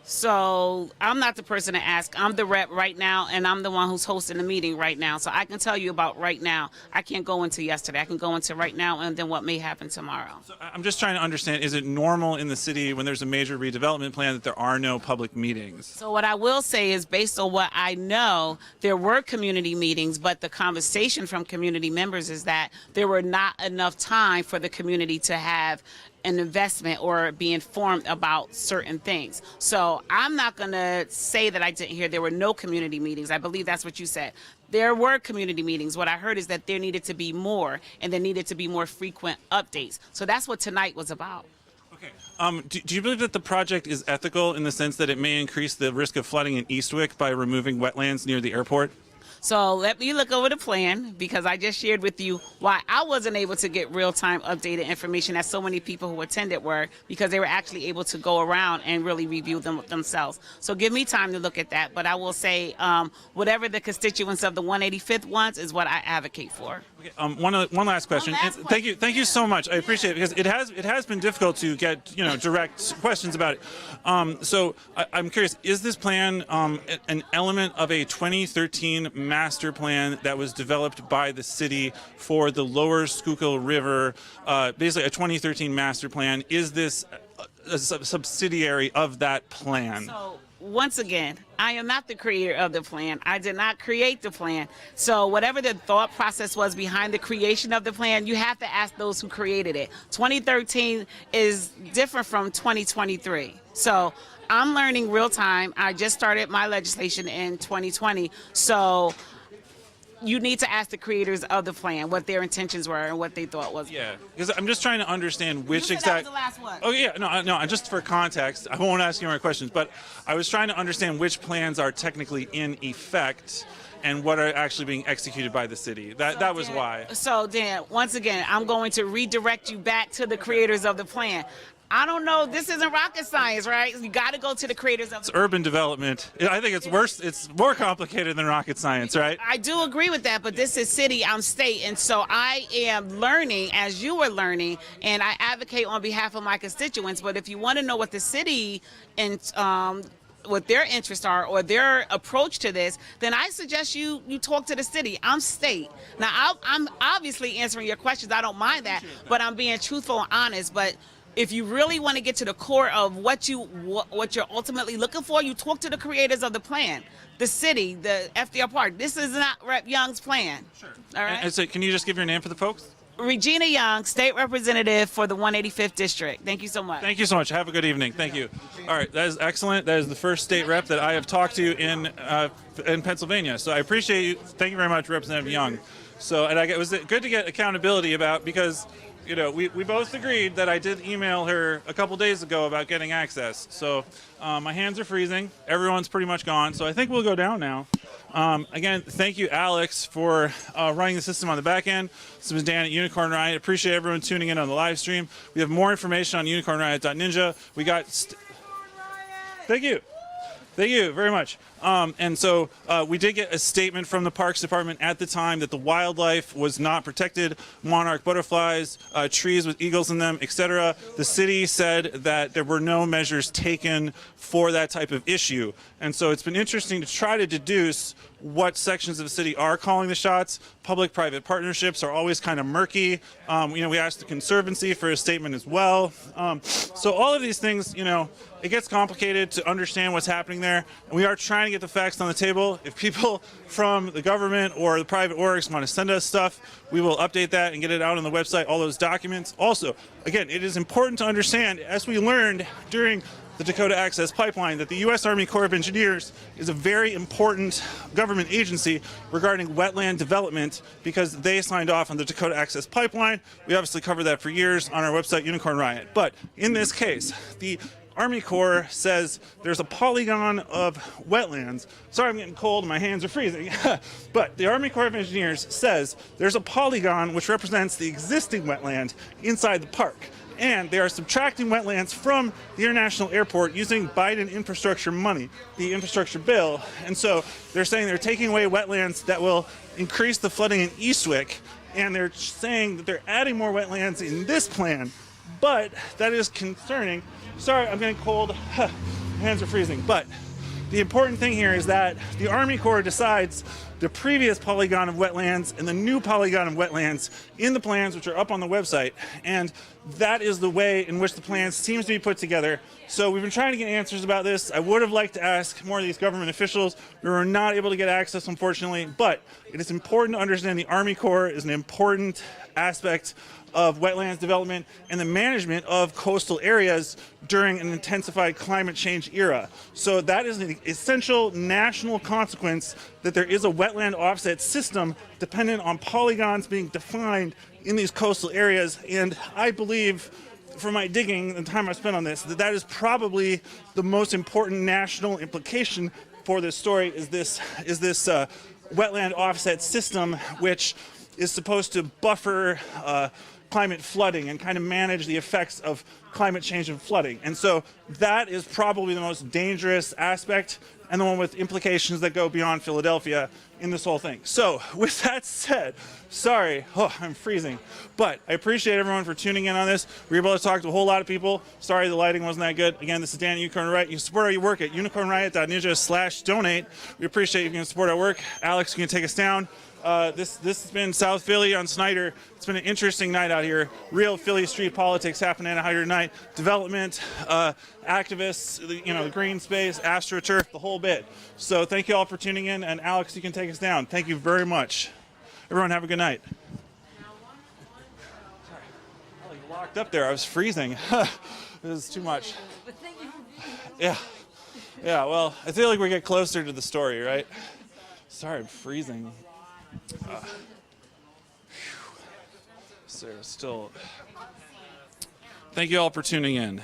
So I'm not the person to ask. I'm the rep right now, and I'm the one who's hosting the meeting right now. So I can tell you about right now. I can't go into yesterday. I can go into right now and then what may happen tomorrow. So I'm just trying to understand, is it normal in the city when there's a major redevelopment plan that there are no public meetings? So what I will say is based on what I know, there were community meetings, but the conversation from community members is that there were not enough time for the community to have an investment or be informed about certain things. So I'm not going to say that I didn't hear there were no community meetings. I believe that's what you said. There were community meetings. What I heard is that there needed to be more, and there needed to be more frequent updates. So that's what tonight was about. Do you believe that the project is ethical in the sense that it may increase the risk of flooding in Eastwick by removing wetlands near the airport? So let me look over the plan, because I just shared with you why I wasn't able to get real-time updated information as so many people who attended were, because they were actually able to go around and really review them themselves. So give me time to look at that. But I will say whatever the constituents of the 185th wants is what I advocate for. Okay, one last question. Thank you so much. I appreciate it, because it has been difficult to get direct questions about it. So I'm curious, is this plan an element of a 2013 master plan that was developed by the city for the Lower Schuylkill River? Basically, a 2013 master plan. Is this a subsidiary of that plan? So, once again, I am not the creator of the plan. I did not create the plan. So whatever the thought process was behind the creation of the plan, you have to ask those who created it. 2013 is different from 2023. So I'm learning real time. I just started my legislation in 2020. So you need to ask the creators of the plan what their intentions were and what they thought was. Yeah, because I'm just trying to understand which exact. That was the last one. Oh yeah, no. Just for context, I won't ask you more questions. But I was trying to understand which plans are technically in effect and what are actually being executed by the city. That was why. So Dan, once again, I'm going to redirect you back to the creators of the plan. I don't know. This isn't rocket science, right? You got to go to the creators of. It's urban development. I think it's worse. It's more complicated than rocket science, right? I do agree with that, but this is city, I'm state, and so I am learning as you were learning, and I advocate on behalf of my constituents. But if you want to know what the city and what their interests are or their approach to this, then I suggest you talk to the city. I'm state. Now, I'm obviously answering your questions. I don't mind that, but I'm being truthful and honest. But if you really want to get to the core of what you're ultimately looking for, you talk to the creators of the plan, the city, the FDR Park. This is not Rep. Young's plan. Sure. All right. And so, can you just give your name for the folks? Regina Young, State Representative for the 185th District. Thank you so much. Thank you so much. Have a good evening. Thank you. All right, that is excellent. That is the first state rep that I have talked to in Pennsylvania. So I appreciate you. Thank you very much, Representative Young. So, and it was good to get accountability about, because we both agreed that I did email her a couple days ago about getting access. So my hands are freezing. Everyone's pretty much gone. So I think we'll go down now. Again, thank you, Alex, for running the system on the back end. This was Dan at Unicorn Riot. Appreciate everyone tuning in on the live stream. We have more information on unicornriot.ninja. We got. Thank you. Thank you very much. And so we did get a statement from the Parks Department at the time that the wildlife was not protected, monarch butterflies, trees with eagles in them, etc. The city said that there were no measures taken for that type of issue. And so it's been interesting to try to deduce what sections of the city are calling the shots. Public-private partnerships are always kind of murky. We asked the Conservancy for a statement as well. So all of these things, it gets complicated to understand what's happening there. And we are trying to get the facts on the table. If people from the government or the private orgs want to send us stuff, we will update that and get it out on the website, all those documents. Also, again, it is important to understand, as we learned during the Dakota Access Pipeline, that the U.S. Army Corps of Engineers is a very important government agency regarding wetland development, because they signed off on the Dakota Access Pipeline. We obviously covered that for years on our website, Unicorn Riot. But in this case, the Army Corps says there's a polygon of wetlands. Sorry, I'm getting cold and my hands are freezing. But the Army Corps of Engineers says there's a polygon which represents the existing wetland inside the park. And they are subtracting wetlands from the international airport using Biden infrastructure money, the infrastructure bill. And so they're saying they're taking away wetlands that will increase the flooding in Eastwick. And they're saying that they're adding more wetlands in this plan. But that is concerning. Sorry, I'm getting cold. Hands are freezing. But the important thing here is that the Army Corps decides the previous polygon of wetlands and the new polygon of wetlands in the plans, which are up on the website. And that is the way in which the plan seems to be put together. So we've been trying to get answers about this. I would have liked to ask more of these government officials. We were not able to get access, unfortunately. But it is important to understand the Army Corps is an important aspect of wetlands development and the management of coastal areas during an intensified climate change era. So that is an essential national consequence, that there is a wetland offset system dependent on polygons being defined in these coastal areas. And I believe from my digging and the time I spent on this, that is probably the most important national implication for this story is this wetland offset system, which is supposed to buffer climate flooding and kind of manage the effects of climate change and flooding. And so that is probably the most dangerous aspect and the one with implications that go beyond Philadelphia in this whole thing. So with that said, sorry, I'm freezing, but I appreciate everyone for tuning in on this. We were able to talk to a whole lot of people. Sorry the lighting wasn't that good. Again, this is Dan at Unicorn Riot. You can support our work at unicornriot.ninja/donate. We appreciate if you can support our work. Alex, you can take us down. This has been South Philly on Snyder. It's been an interesting night out here. Real Philly street politics happening out here tonight. Development, activists, the green space, AstroTurf, the whole bit. So thank you all for tuning in. And Alex, you can take us down. Thank you very much. Everyone have a good night. Sorry. Oh, you locked up there. I was freezing. This is too much. Yeah. Yeah, well, I feel like we get closer to the story, right? Sorry, I'm freezing. So still, thank you all for tuning in.